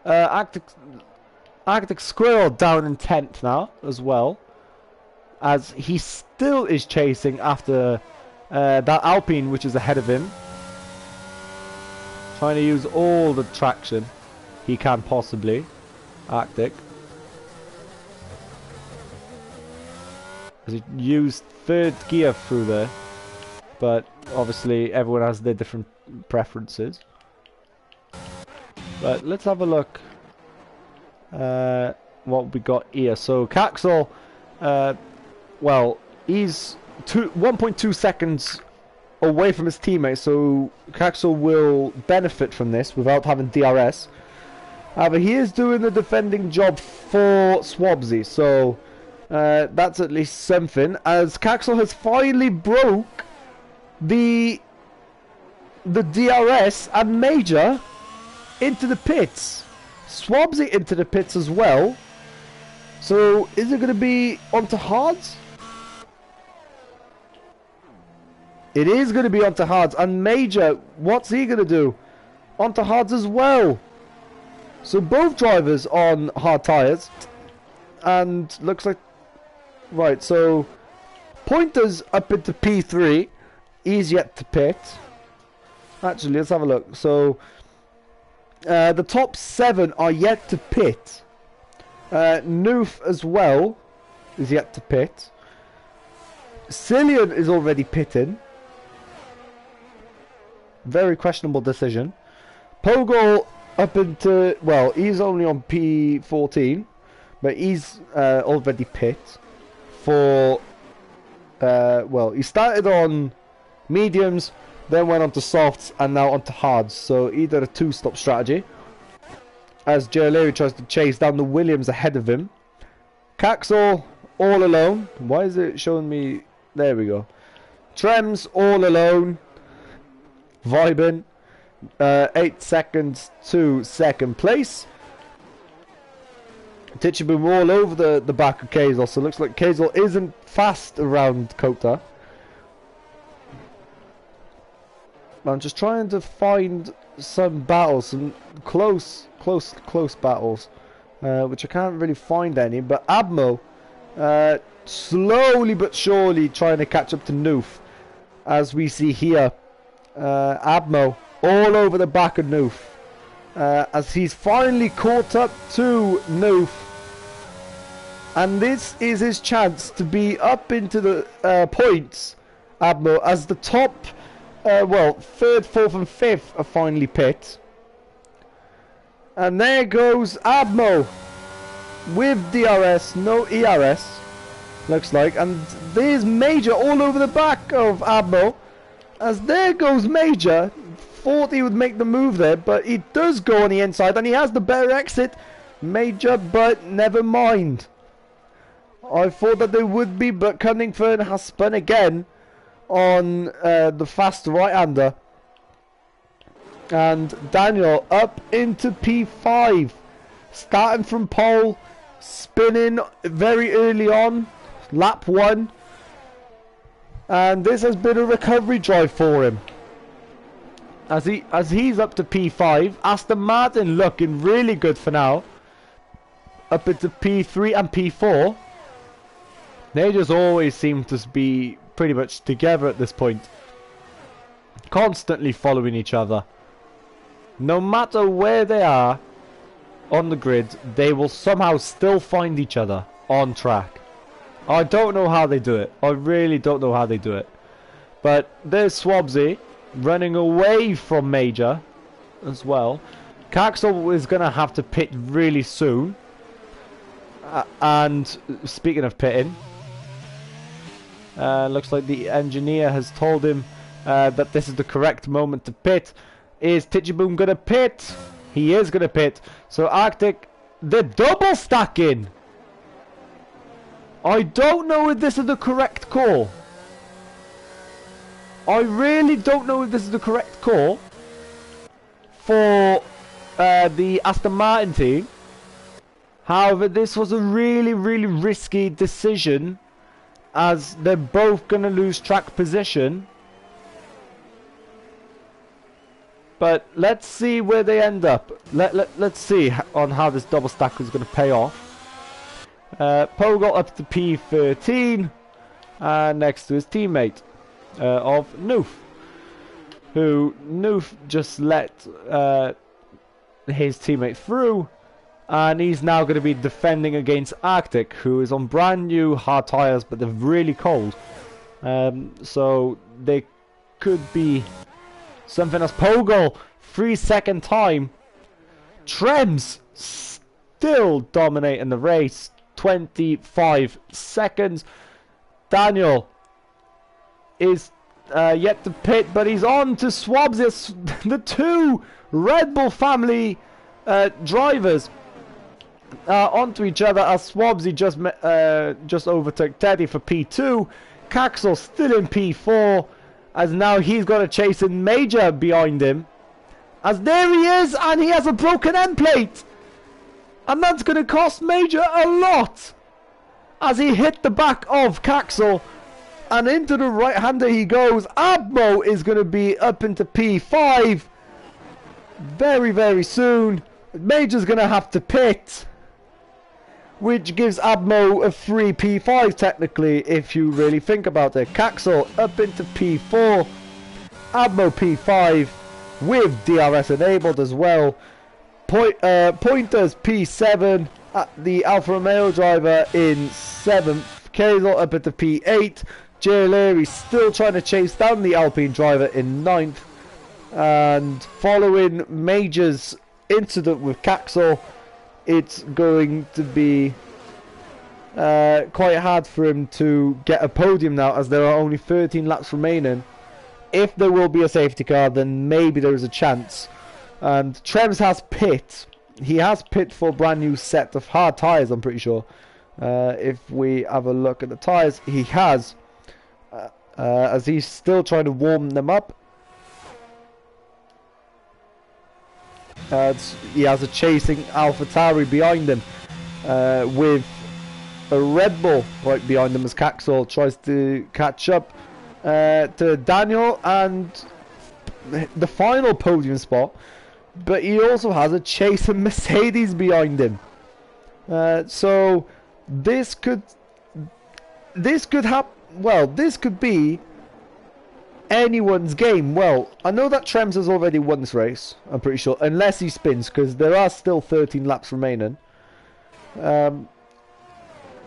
Arctic Squirrel down in 10th now as well, as he still is chasing after that Alpine, which is ahead of him, trying to use all the traction he can possibly. Arctic, as he used 3rd gear through there, but obviously everyone has their different preferences. But let's have a look what we got here. So Caxel, well, he's 1.2 seconds away from his teammate, so Caxel will benefit from this without having DRS. However, he is doing the defending job for Swabsy, so that's at least something, as Caxel has finally broke the DRS and Major into the pits. Swabsy into the pits as well. So is it going to be onto hards? It is going to be onto hards. And Major, what's he going to do? Onto hards as well. So both drivers on hard tyres. And looks like... Right, so Pointer's up into P3. He's yet to pit. Actually, let's have a look. So the top 7 are yet to pit. Noof as well is yet to pit. Cillian is already pitting. Very questionable decision. Pogol up into... Well, he's only on P14. But he's already pit. For... well, he started on mediums, then went on to softs, and now on to hards. So either a 2-stop strategy, as Giulieri tries to chase down the Williams ahead of him. Caxel all alone. Why is it showing me? There we go. Trems all alone, vibing. 8 seconds to 2nd place. Titcheboom all over the back of Kazel, so it looks like Kazel isn't fast around Kota. I'm just trying to find some battles, some close battles, which I can't really find any. But Abmo, slowly but surely trying to catch up to Noof, as we see here. Abmo all over the back of Noof, as he's finally caught up to Noof. And this is his chance to be up into the points, Abmo, as the top... well, 3rd, 4th and 5th are finally pit. And there goes Abmo with DRS, no ERS, looks like. And there's Major all over the back of Abmo, as there goes Major. Thought he would make the move there, but he does go on the inside, and he has the better exit, Major, but never mind. I thought that there would be, but Cunnington has spun again on the fast right-hander. And Daniel up into P5, starting from pole, spinning very early on, lap 1. And this has been a recovery drive for him, as he's up to P5. Aston Martin looking really good for now, up into P3 and P4. They just always seem to be pretty much together at this point. Constantly following each other. No matter where they are on the grid, they will somehow still find each other on track. I don't know how they do it. I really don't know how they do it. But there's Swabsy running away from Major as well. Caxel is going to have to pit really soon. And speaking of pitting, looks like the engineer has told him that this is the correct moment to pit. Is Titchaboom going to pit? He is going to pit. So Arctic, they're double stacking. I don't know if this is the correct call. I really don't know if this is the correct call for the Aston Martin team. However, this was a really, really risky decision, as they're both going to lose track position. But let's see where they end up. Let's see on how this double stack is going to pay off. Pogol up to P13, next to his teammate of Noof, who Noof just let his teammate through, and he's now going to be defending against Arctic, who is on brand new hard tires, but they're really cold. So they could be something as Pogol 3-second time. Trems still dominating the race. 25 seconds. Daniel is yet to pit, but he's on to Swabs. The two Red Bull family drivers onto each other, as Swabsy just overtook Teddy for P2. Caxel still in P4, as now he's got a chasing Major behind him. As there he is, and he has a broken end plate. And that's going to cost Major a lot, as he hit the back of Caxel, and into the right-hander he goes. Abmo is going to be up into P5 very, very soon. Major's going to have to pit, which gives Abmo a free P5 technically, if you really think about it. Caxel up into P4, Abmo P5 with DRS enabled as well. Pointers P7, the Alfa Romeo driver in 7th. Kazel up into P8. Jay Leary still trying to chase down the Alpine driver in 9th. And following Major's incident with Caxel, it's going to be quite hard for him to get a podium now, as there are only 13 laps remaining. If there will be a safety car, then maybe there is a chance. And Trems has pit. He has pit for a brand new set of hard tyres, I'm pretty sure. If we have a look at the tyres, he has. As he's still trying to warm them up. He has a chasing AlphaTauri behind him. With a Red Bull right behind him, as Caxel tries to catch up to Daniel and the final podium spot. But he also has a chasing Mercedes behind him. So this could happen. Well, this could be anyone's game. Well, I know that Trems has already won this race, I'm pretty sure, unless he spins, because there are still 13 laps remaining.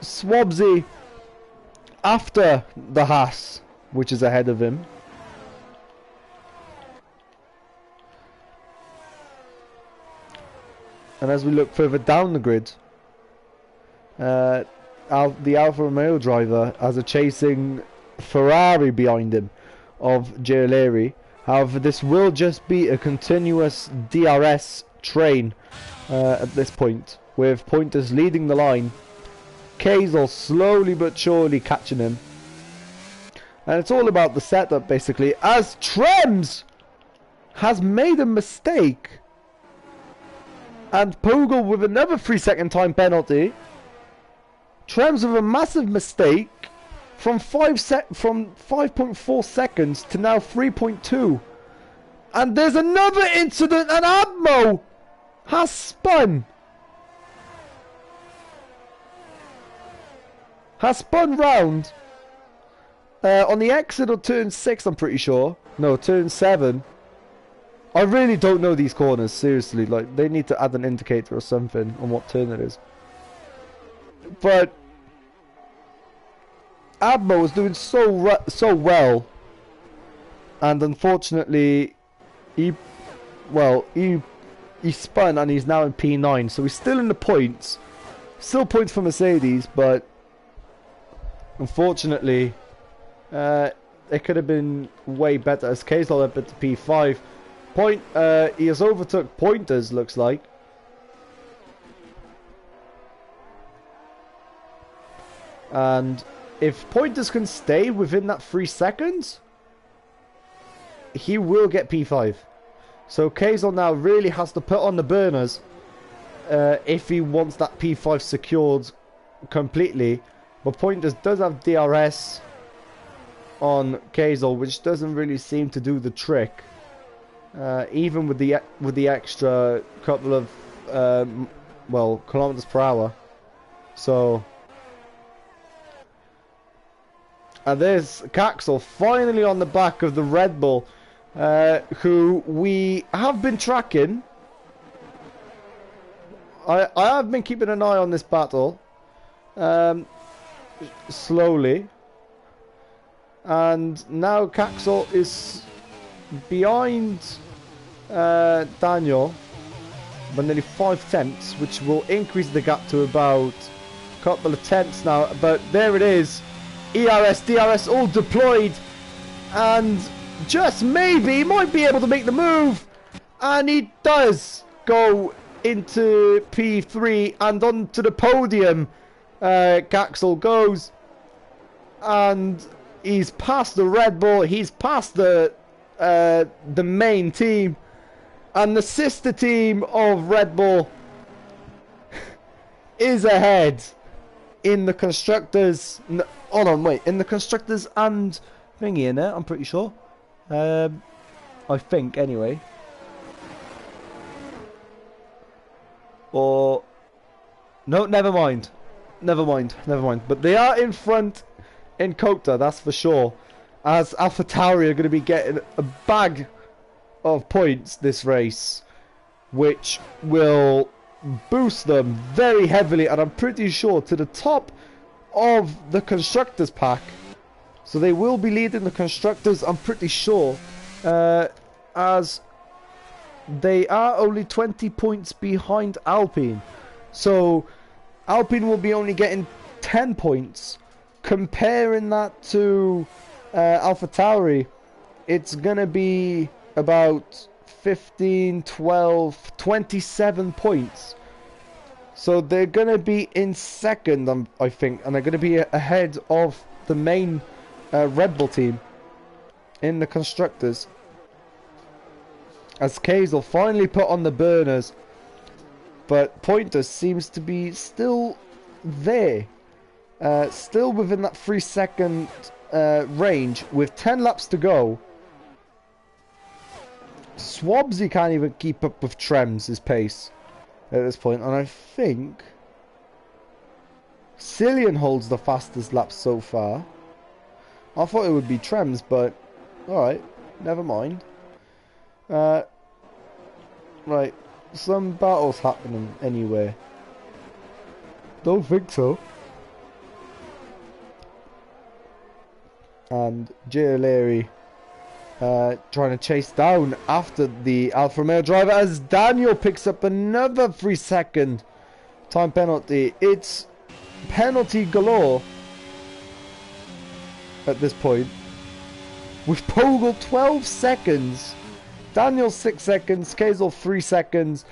Swabsy after the Haas, which is ahead of him. And as we look further down the grid, the Alfa Romeo driver has a chasing Ferrari behind him of Jay Leary. However, this will just be a continuous DRS train at this point, with Pointers leading the line. Kazel slowly but surely catching him. And it's all about the setup, basically, as Trems has made a mistake. And Pogel with another 3-second time penalty. Trems with a massive mistake from 5.4 seconds to now 3.2. And there's another incident, and Abmo has spun. has spun round on the exit of turn 6, I'm pretty sure. No, turn 7. I really don't know these corners, seriously. Like, they need to add an indicator or something on what turn it is. But Abmo was doing so well, and unfortunately, he spun and he's now in P9, so he's still in the points. Still points for Mercedes, but unfortunately, it could have been way better. As Kazel up at P5. He has overtook Pointers, looks like. And if Pointers can stay within that 3 seconds, he will get P5. So Kazel now really has to put on the burners if he wants that P5 secured completely. But Pointers does have DRS on Kazel, which doesn't really seem to do the trick. Even with the extra couple of kilometers per hour. So, and there's Caxel finally on the back of the Red Bull, who we have been tracking. I have been keeping an eye on this battle, slowly, and now Caxel is behind Daniel by nearly 5 tenths, which will increase the gap to about a couple of tenths now. But there it is, ERS, DRS all deployed, and just maybe might be able to make the move, and he does go into P3 and onto the podium. Caxel goes, and he's past the Red Bull, he's past the main team, and the sister team of Red Bull is ahead in the constructors. Hold on, wait, in the constructors and thingy in there, I'm pretty sure. I think anyway. Or no, never mind. But they are in front in Kota, that's for sure. As AlphaTauri are going to be getting a bag of points this race, which will boost them very heavily, and I'm pretty sure to the top of the Constructors pack. So they will be leading the Constructors, I'm pretty sure, as they are only 20 points behind Alpine. So Alpine will be only getting 10 points. Comparing that to AlphaTauri, it's gonna be about 15, 12, 27 points. So they're gonna be in second, I think, and they're gonna be ahead of the main Red Bull team in the constructors. As Kazel finally put on the burners, but Pointer seems to be still there, still within that 3 second range with 10 laps to go. Swabsy can't even keep up with Trems' pace at this point, and I think Cillian holds the fastest laps so far. I thought it would be Trems, but alright, never mind. Right, some battles happening anyway. Don't think so. And Giulieri trying to chase down after the Alfa Romeo driver as Daniel picks up another 3 second time penalty. It's penalty galore at this point, with Pogel 12 seconds, Daniel 6 seconds, Kazel 3 seconds,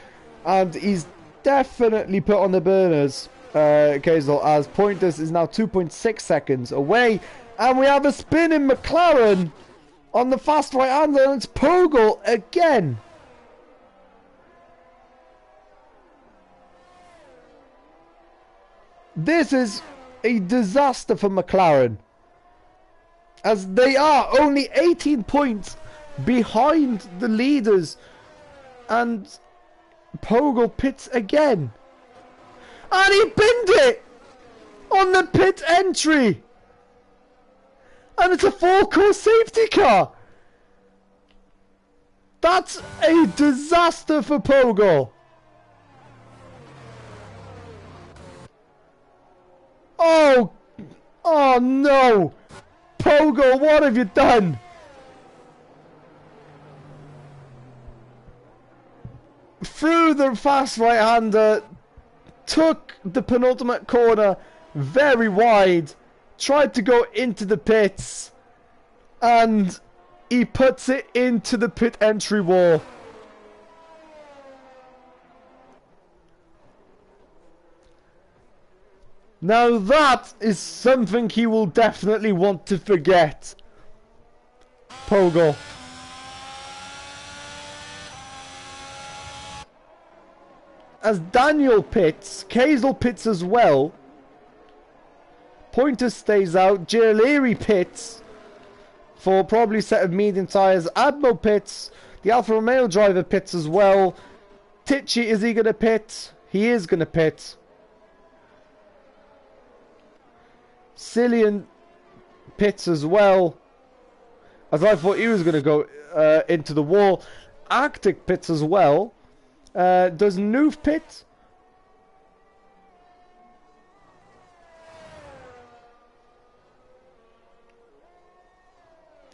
and he's definitely put on the burners, Kazel, as Pointers is now 2.6 seconds away, and we have a spin in McLaren on the fast right hand, and it's Pogel again. This is a disaster for McLaren, as they are only 18 points behind the leaders, and Pogel pits again, and he binned it. on the pit entry. And it's a 4-course safety car. That's a disaster for Pogo. Oh no. Pogo, what have you done? Through the fast right-hander, took the penultimate corner very wide, tried to go into the pits, and he puts it into the pit entry wall. Now that is something he will definitely want to forget. Pogo. As Daniel pits, Kazel pits as well. Pointer stays out. Giulieri pits for probably a set of medium tyres. Admo pits. The Alfa Romeo driver pits as well. Tichy, is he going to pit? He is going to pit. Cillian pits as well, as I thought he was going to go into the wall. Arctic pits as well. Does Noof pit?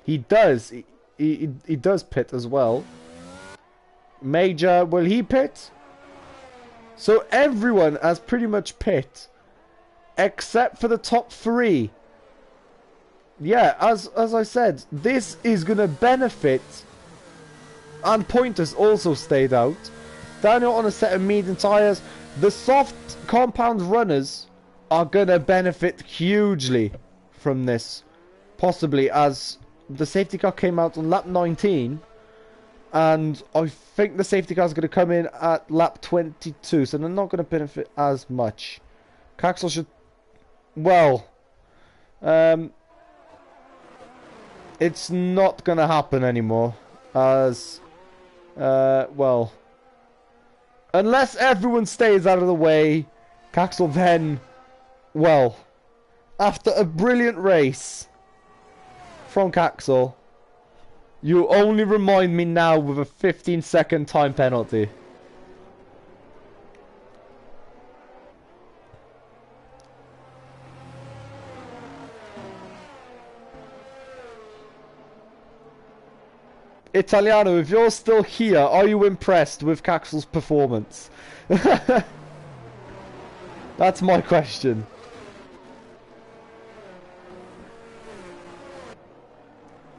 He does. He does pit as well. Major, will he pit? So everyone has pretty much pit, except for the top 3. Yeah, as I said, this is going to benefit. And Pointers also stayed out. Daniel on a set of medium tyres. The soft compound runners are going to benefit hugely from this. Possibly, as the safety car came out on lap 19. And I think the safety car is going to come in at lap 22. So they're not going to benefit as much. Caxel should... Well... it's not going to happen anymore. As... well... Unless everyone stays out of the way, Caxel then, well, after a brilliant race from Caxel, you only remind me now with a 15-second time penalty. Italiano, if you're still here, are you impressed with Caxel's performance? That's my question.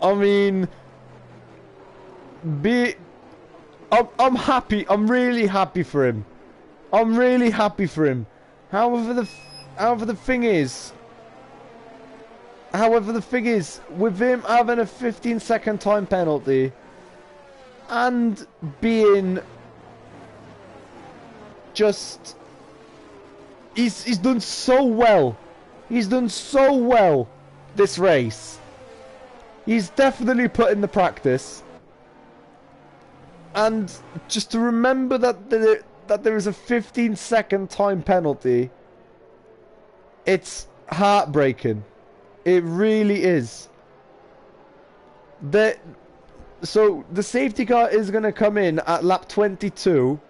I mean, I'm happy. I'm really happy for him. I'm really happy for him. However, the thing is, with him having a 15-second time penalty and being just... He's done so well. He's done so well this race. He's definitely put in the practice. And just to remember that there is a 15-second time penalty, it's heartbreaking. It really is. So the safety car is going to come in at lap 22.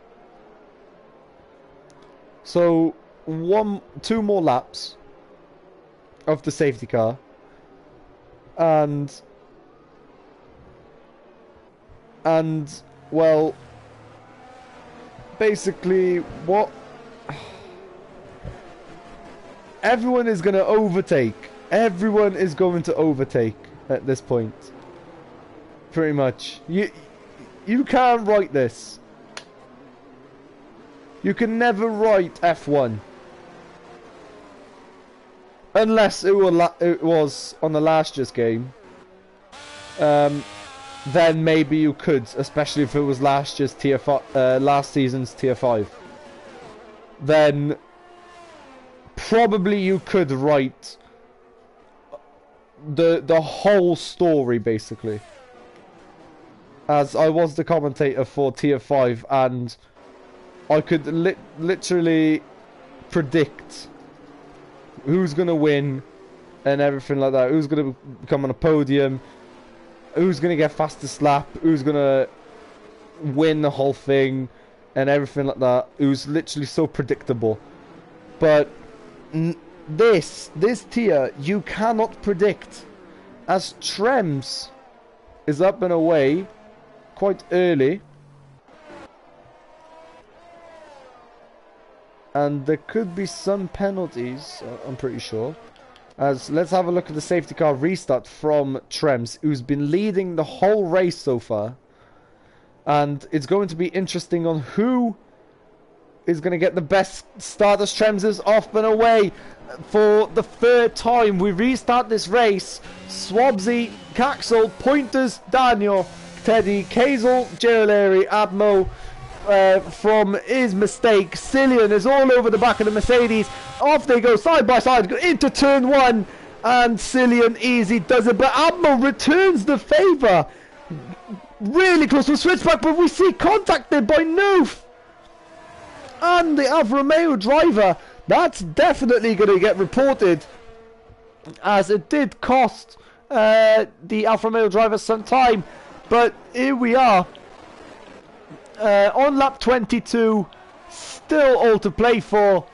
So 2 more laps of the safety car. And well, basically what everyone is going to overtake. Everyone is going to overtake at this point. Pretty much. You can't write this. You can never write F1. Unless it was on the last year's game. Then maybe you could, especially if it was last season's tier 5. Then probably you could write the whole story, basically. As I was the commentator for tier 5, and I could literally predict who's going to win and everything like that. Who's going to come on a podium, who's going to get fastest lap, who's going to win the whole thing and everything like that. It was literally so predictable. But this tier you cannot predict, as Trems is up and away quite early, and there could be some penalties, I'm pretty sure. As let's have a look at the safety car restart from Trems, who's been leading the whole race so far. And it's going to be interesting on who is going to get the best start, as Trems is off and away for the third time. We restart this race. Swabsy, Caxel, Pointers, Daniel, Teddy, Kazel, Gerleri, Admo, from his mistake. Cillian is all over the back of the Mercedes. Off they go side by side into turn one, and Cillian easy does it, but Admo returns the favour. Really close to a switchback, but we see contacted by Noof and the Alfa Romeo driver. That's definitely going to get reported, as it did cost the Alfa Romeo driver some time. But here we are on lap 22, still all to play for.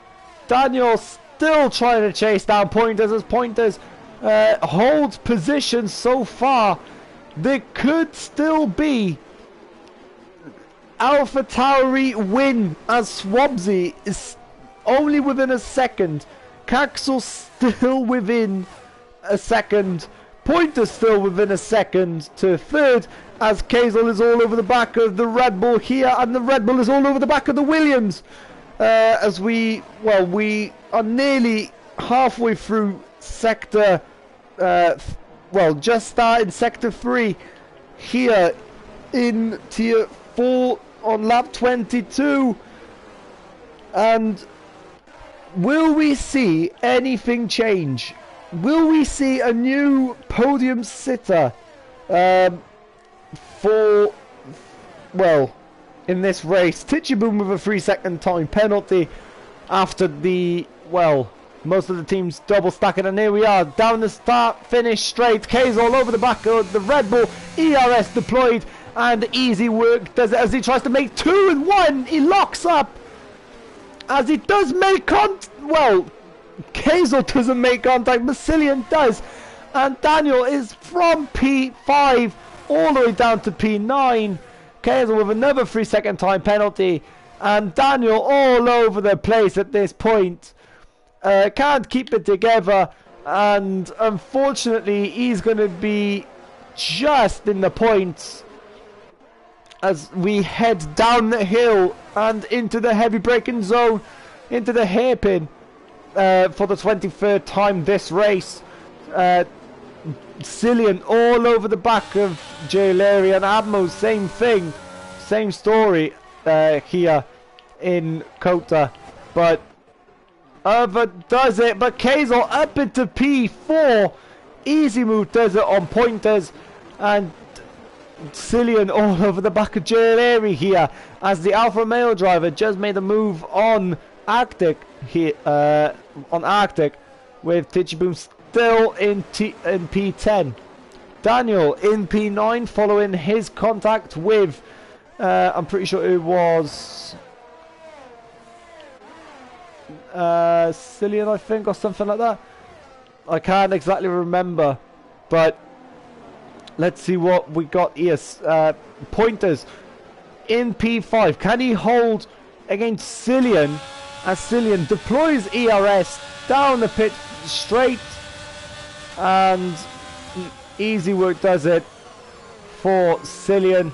Daniel still trying to chase down Pointers, as Pointers holds position so far. There could still be AlphaTauri win, as Swabsy is only within a second. Caxel still within a second. Pointer still within a second to third, as Kazel is all over the back of the Red Bull here, and the Red Bull is all over the back of the Williams. As we are nearly halfway through sector, just started sector 3 here in tier 4 on lap 22. And will we see anything change? Will we see a new podium sitter for, in this race? Titcheboom with a 3-second time penalty after most of the teams double stacking, and here we are down the start finish straight. K's all over the back of the Red Bull. ERS deployed, and easy work does it as he tries to make 2 and 1. He locks up as he does make Kazel doesn't make contact, but Cillian does, and Daniel is from P5 all the way down to P9. Kazel with another 3-second time penalty, and Daniel all over the place at this point. Can't keep it together, and unfortunately he's going to be just in the points as we head down the hill and into the heavy braking zone, into the hairpin for the 23rd time this race. Cillian all over the back of Gerleri, and Admo, same thing, same story here in Kota, but does it, but Kazel up into P4. Easy move does it on Pointers, and Cillian all over the back of Gerleri here, as the Alfa Romeo driver just made a move on Arctic here, with Titcheboom still in P10. Daniel in P9 following his contact with, I'm pretty sure it was Cillian, I think, or something like that. I can't exactly remember, but let's see what we got here. Pointers in P5. Can he hold against Cillian, as Cillian deploys ERS down the pit straight, and easy work does it for Cillian,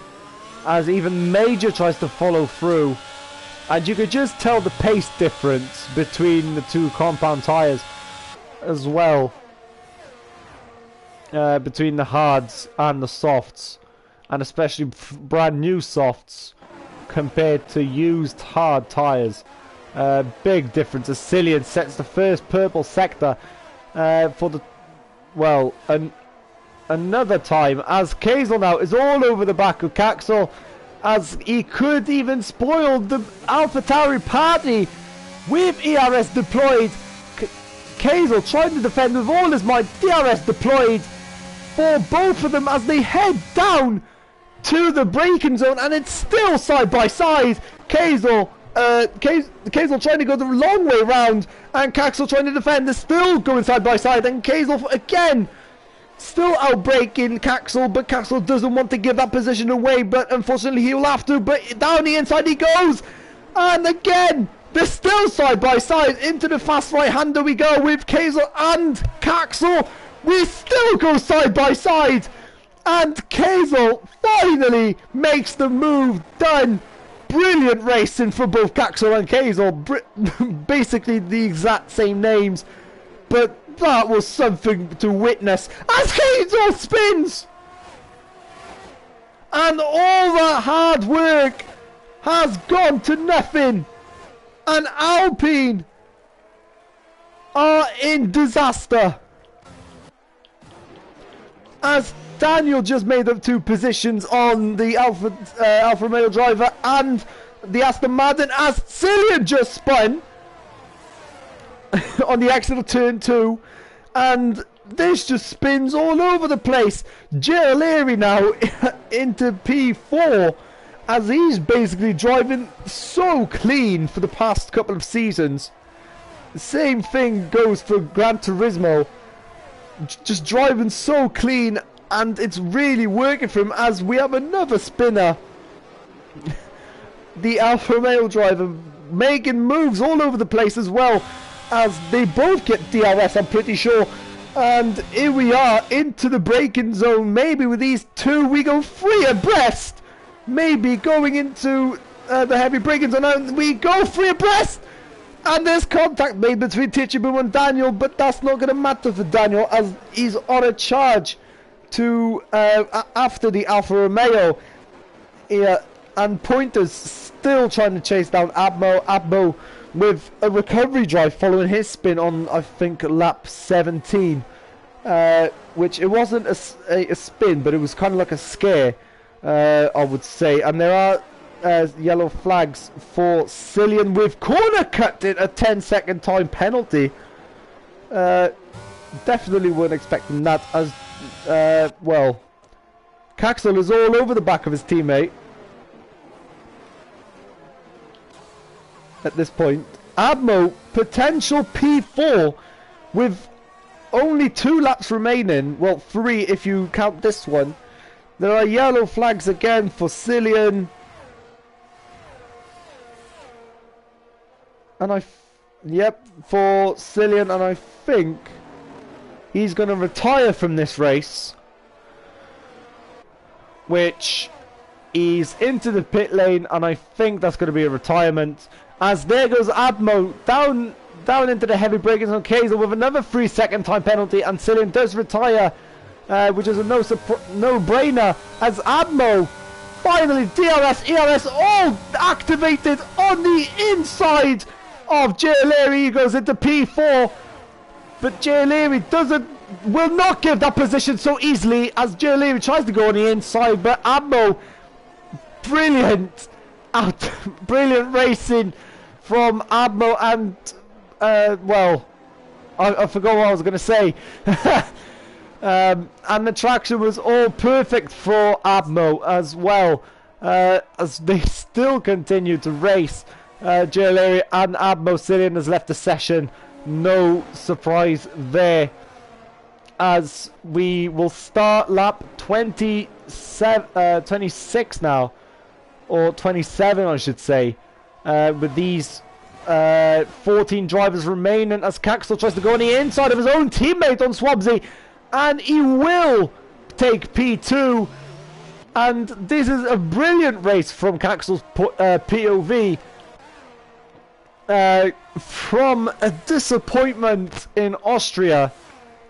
as even Major tries to follow through. And you could just tell the pace difference between the two compound tyres as well, between the hards and the softs, and especially brand new softs compared to used hard tyres. Big difference as Cillian sets the first purple sector for the, another time, as Kazel now is all over the back of Caxel, as he could even spoil the AlphaTauri party with ERS deployed. Kazel trying to defend with all his might. DRS deployed for both of them as they head down to the braking zone, and it's still side by side. Kazel trying to go the long way round, and Caxel trying to defend. They're still going side by side, and Kazel again still outbraking Caxel, but Caxel doesn't want to give that position away, but unfortunately he will have to. But down the inside he goes, and again they're still side by side. Into the fast right hander we go with Kazel and Caxel. We still go side by side, and Kazel finally makes the move. Done. Brilliant racing for both Caxel and Kazel. Basically the exact same names, but that was something to witness as Kazel spins, and all that hard work has gone to nothing, and Alpine are in disaster as Daniel just made up 2 positions on the Alfa Romeo driver and the Aston Martin, as Cillian just spun on the exit of turn 2, and this just spins all over the place. ALR now into P4 as he's basically driving so clean for the past couple of seasons. The same thing goes for Gran Turismo, just driving so clean, and it's really working for him as we have another spinner. The Alfa Romeo driver making moves all over the place as well, as they both get DRS, I'm pretty sure. And here we are into the braking zone. Maybe with these 2 we go 3 abreast. Maybe going into the heavy braking zone, and we go 3 abreast. And there's contact made between Tichibu and Daniel, but that's not going to matter for Daniel as he's on a charge to after the Alfa Romeo. And Pointer's still trying to chase down Abmo with a recovery drive following his spin on, I think, lap 17, which it wasn't a spin, but it was kind of like a scare, I would say. And there are yellow flags for Cillian with corner cut in a 10-second time penalty. Definitely weren't expecting that, as well, Caxel is all over the back of his teammate at this point. Abmo potential P4 with only 2 laps remaining. Well, 3 if you count this one. There are yellow flags again for Cillian, and yep, for Cillian, and I think he's going to retire from this race, which he's into the pit lane, and I think that's going to be a retirement. As there goes Abmo down into the heavy braking on Kazel with another 3-second time penalty, and Cillian does retire, which is a no-brainer, as Abmo finally DRS, ERS all activated on the inside of ALR. He goes into P4. But ALR will not give that position so easily, as ALR tries to go on the inside, but Abmo, brilliant racing from Abmo, and well, I forgot what I was going to say. And the traction was all perfect for Abmo as well, as they still continue to race. ALR and Abmo. Cillian has left the session. No surprise there, as we will start lap 26 now, or 27 I should say, with these 14 drivers remaining, as Caxel tries to go on the inside of his own teammate on Swabsy, and he will take P2. And this is a brilliant race from Caxel's POV. From a disappointment in Austria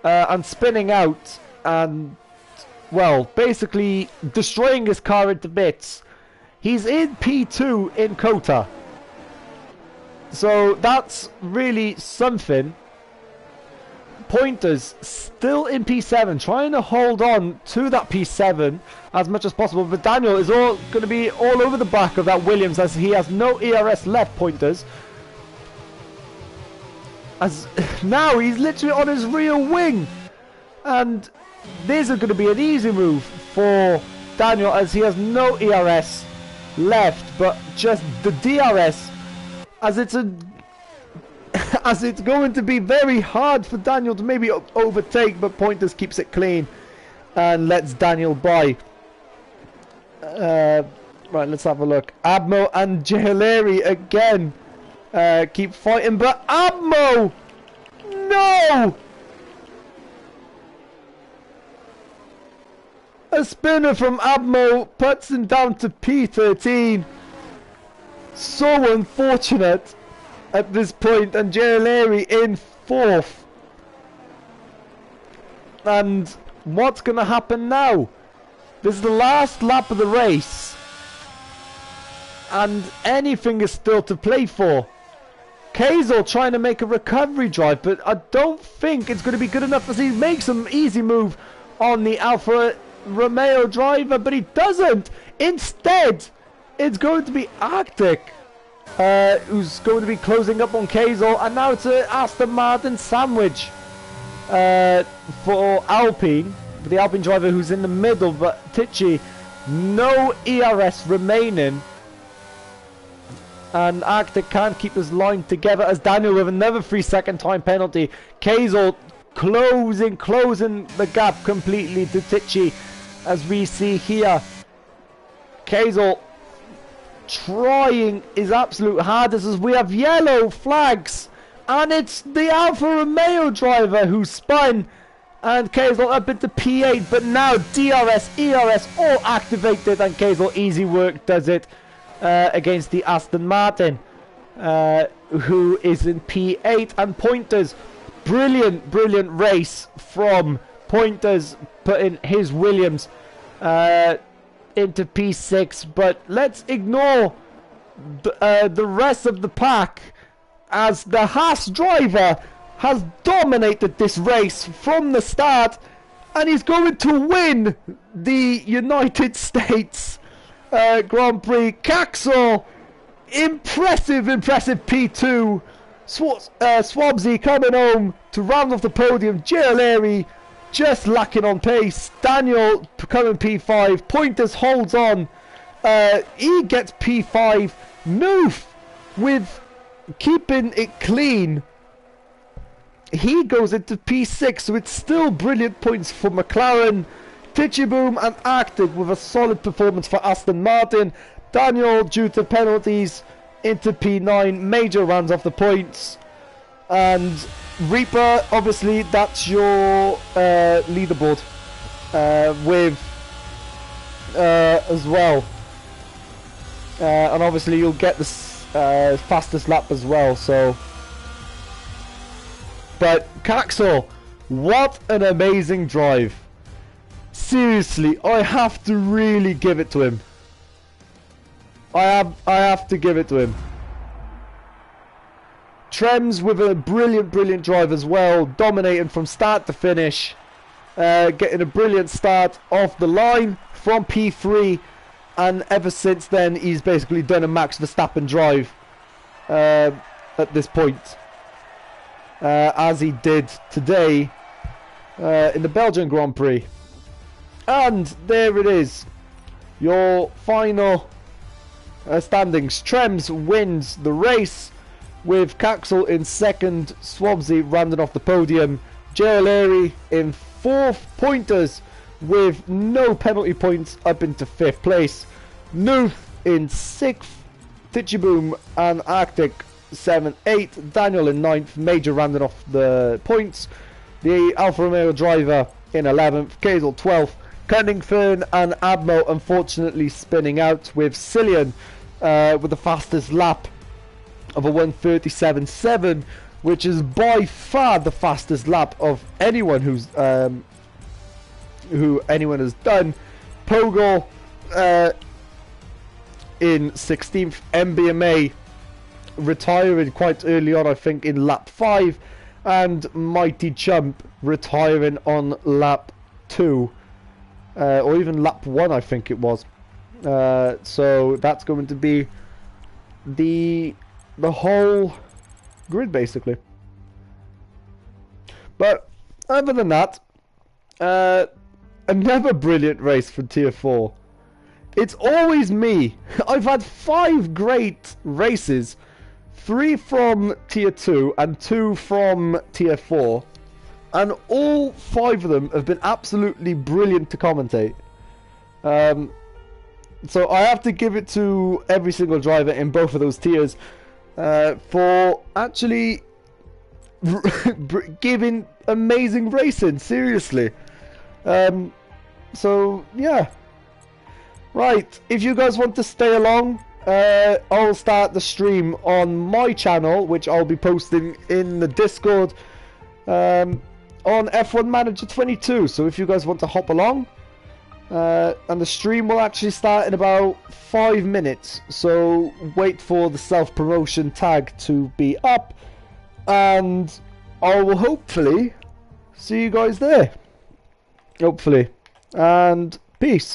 and spinning out, and well, basically destroying his car into bits, he's in P2 in Kota, so that's really something. Pointers still in P7, trying to hold on to that P7 as much as possible, but Daniel is all going to be all over the back of that Williams as he has no ERS left. Pointers as now he's literally on his rear wing, and this is going to be an easy move for Daniel, as he has no ERS left, but just the DRS, as it's a as it's going to be very hard for Daniel to maybe overtake, but Pointers keeps it clean and lets Daniel by. Right, let's have a look. Abmo and Jahileri again keep fighting, but Abmo! No! A spinner from Abmo puts him down to P13. So unfortunate at this point, and Jahileri in 4th. And what's going to happen now? This is the last lap of the race, and anything is still to play for. Kazel trying to make a recovery drive, but I don't think it's going to be good enough, as he makes an easy move on the Alfa Romeo driver, but he doesn't. Instead, it's going to be Arctic who's going to be closing up on Kazel, and now it's an Aston Martin sandwich for Alpine. The Alpine driver who's in the middle, but Tichy, no ERS remaining, and Arctic can't keep his line together, as Daniel with another 3-second time penalty. Kazel closing the gap completely to Tichy, as we see here. Kazel trying his absolute hardest, as we have yellow flags, and it's the Alfa Romeo driver who spun, and Kazel up into P8, but now DRS, ERS all activated, and Kazel easy work does it against the Aston Martin, who is in P8, and Pointers, brilliant race from Pointers, putting his Williams into P6, but let's ignore the rest of the pack, as the Haas driver has dominated this race from the start, and he's going to win the United States Grand Prix. Caxel, impressive P2. Swabsy coming home to round off the podium. Jahileri just lacking on pace. Daniel coming P5. Pointers holds on. He gets P5. Noof with keeping it clean. He goes into P6, so it's still brilliant points for McLaren. Tichiboom and Arctic with a solid performance for Aston Martin. Daniel, due to penalties, into P9. Major runs off the points. And Reaper, obviously, that's your leaderboard with as well. And obviously, you'll get the fastest lap as well. So, but Caxel, what an amazing drive! Seriously, I have to really give it to him. I have to give it to him. Trems with a brilliant drive as well, dominating from start to finish, getting a brilliant start off the line from P3, and ever since then he's basically done a Max Verstappen drive at this point, as he did today in the Belgian Grand Prix. And there it is, your final standings. Trems wins the race, with Caxel in second, Swabsy rounding off the podium, Jahileri in 4th, Pointers with no penalty points up into 5th place, Nooth in 6th, Tichiboom and Arctic 7th, 8th, Daniel in 9th, Major rounding off the points, the Alfa Romeo driver in 11th, Kazel 12th, Cunningford and Abmo unfortunately spinning out, with Cillian with the fastest lap of a 1:37.7, which is by far the fastest lap of anyone who anyone has done. Pogol in 16th, MBMA retiring quite early on, I think in lap 5, and Mighty Chump retiring on lap 2, or even lap 1 I think it was. So that's going to be the whole grid basically. But other than that, another brilliant race from Tier 4. It's always me. I've had 5 great races. 3 from Tier 2 and 2 from Tier 4. And all 5 of them have been absolutely brilliant to commentate. So I have to give it to every single driver in both of those tiers for actually giving amazing racing, seriously. So, yeah. Right, if you guys want to stay along, I'll start the stream on my channel, which I'll be posting in the Discord, on F1 Manager 22. So if you guys want to hop along, and the stream will actually start in about 5 minutes. So wait for the self-promotion tag to be up, and I will hopefully see you guys there. Hopefully. And peace.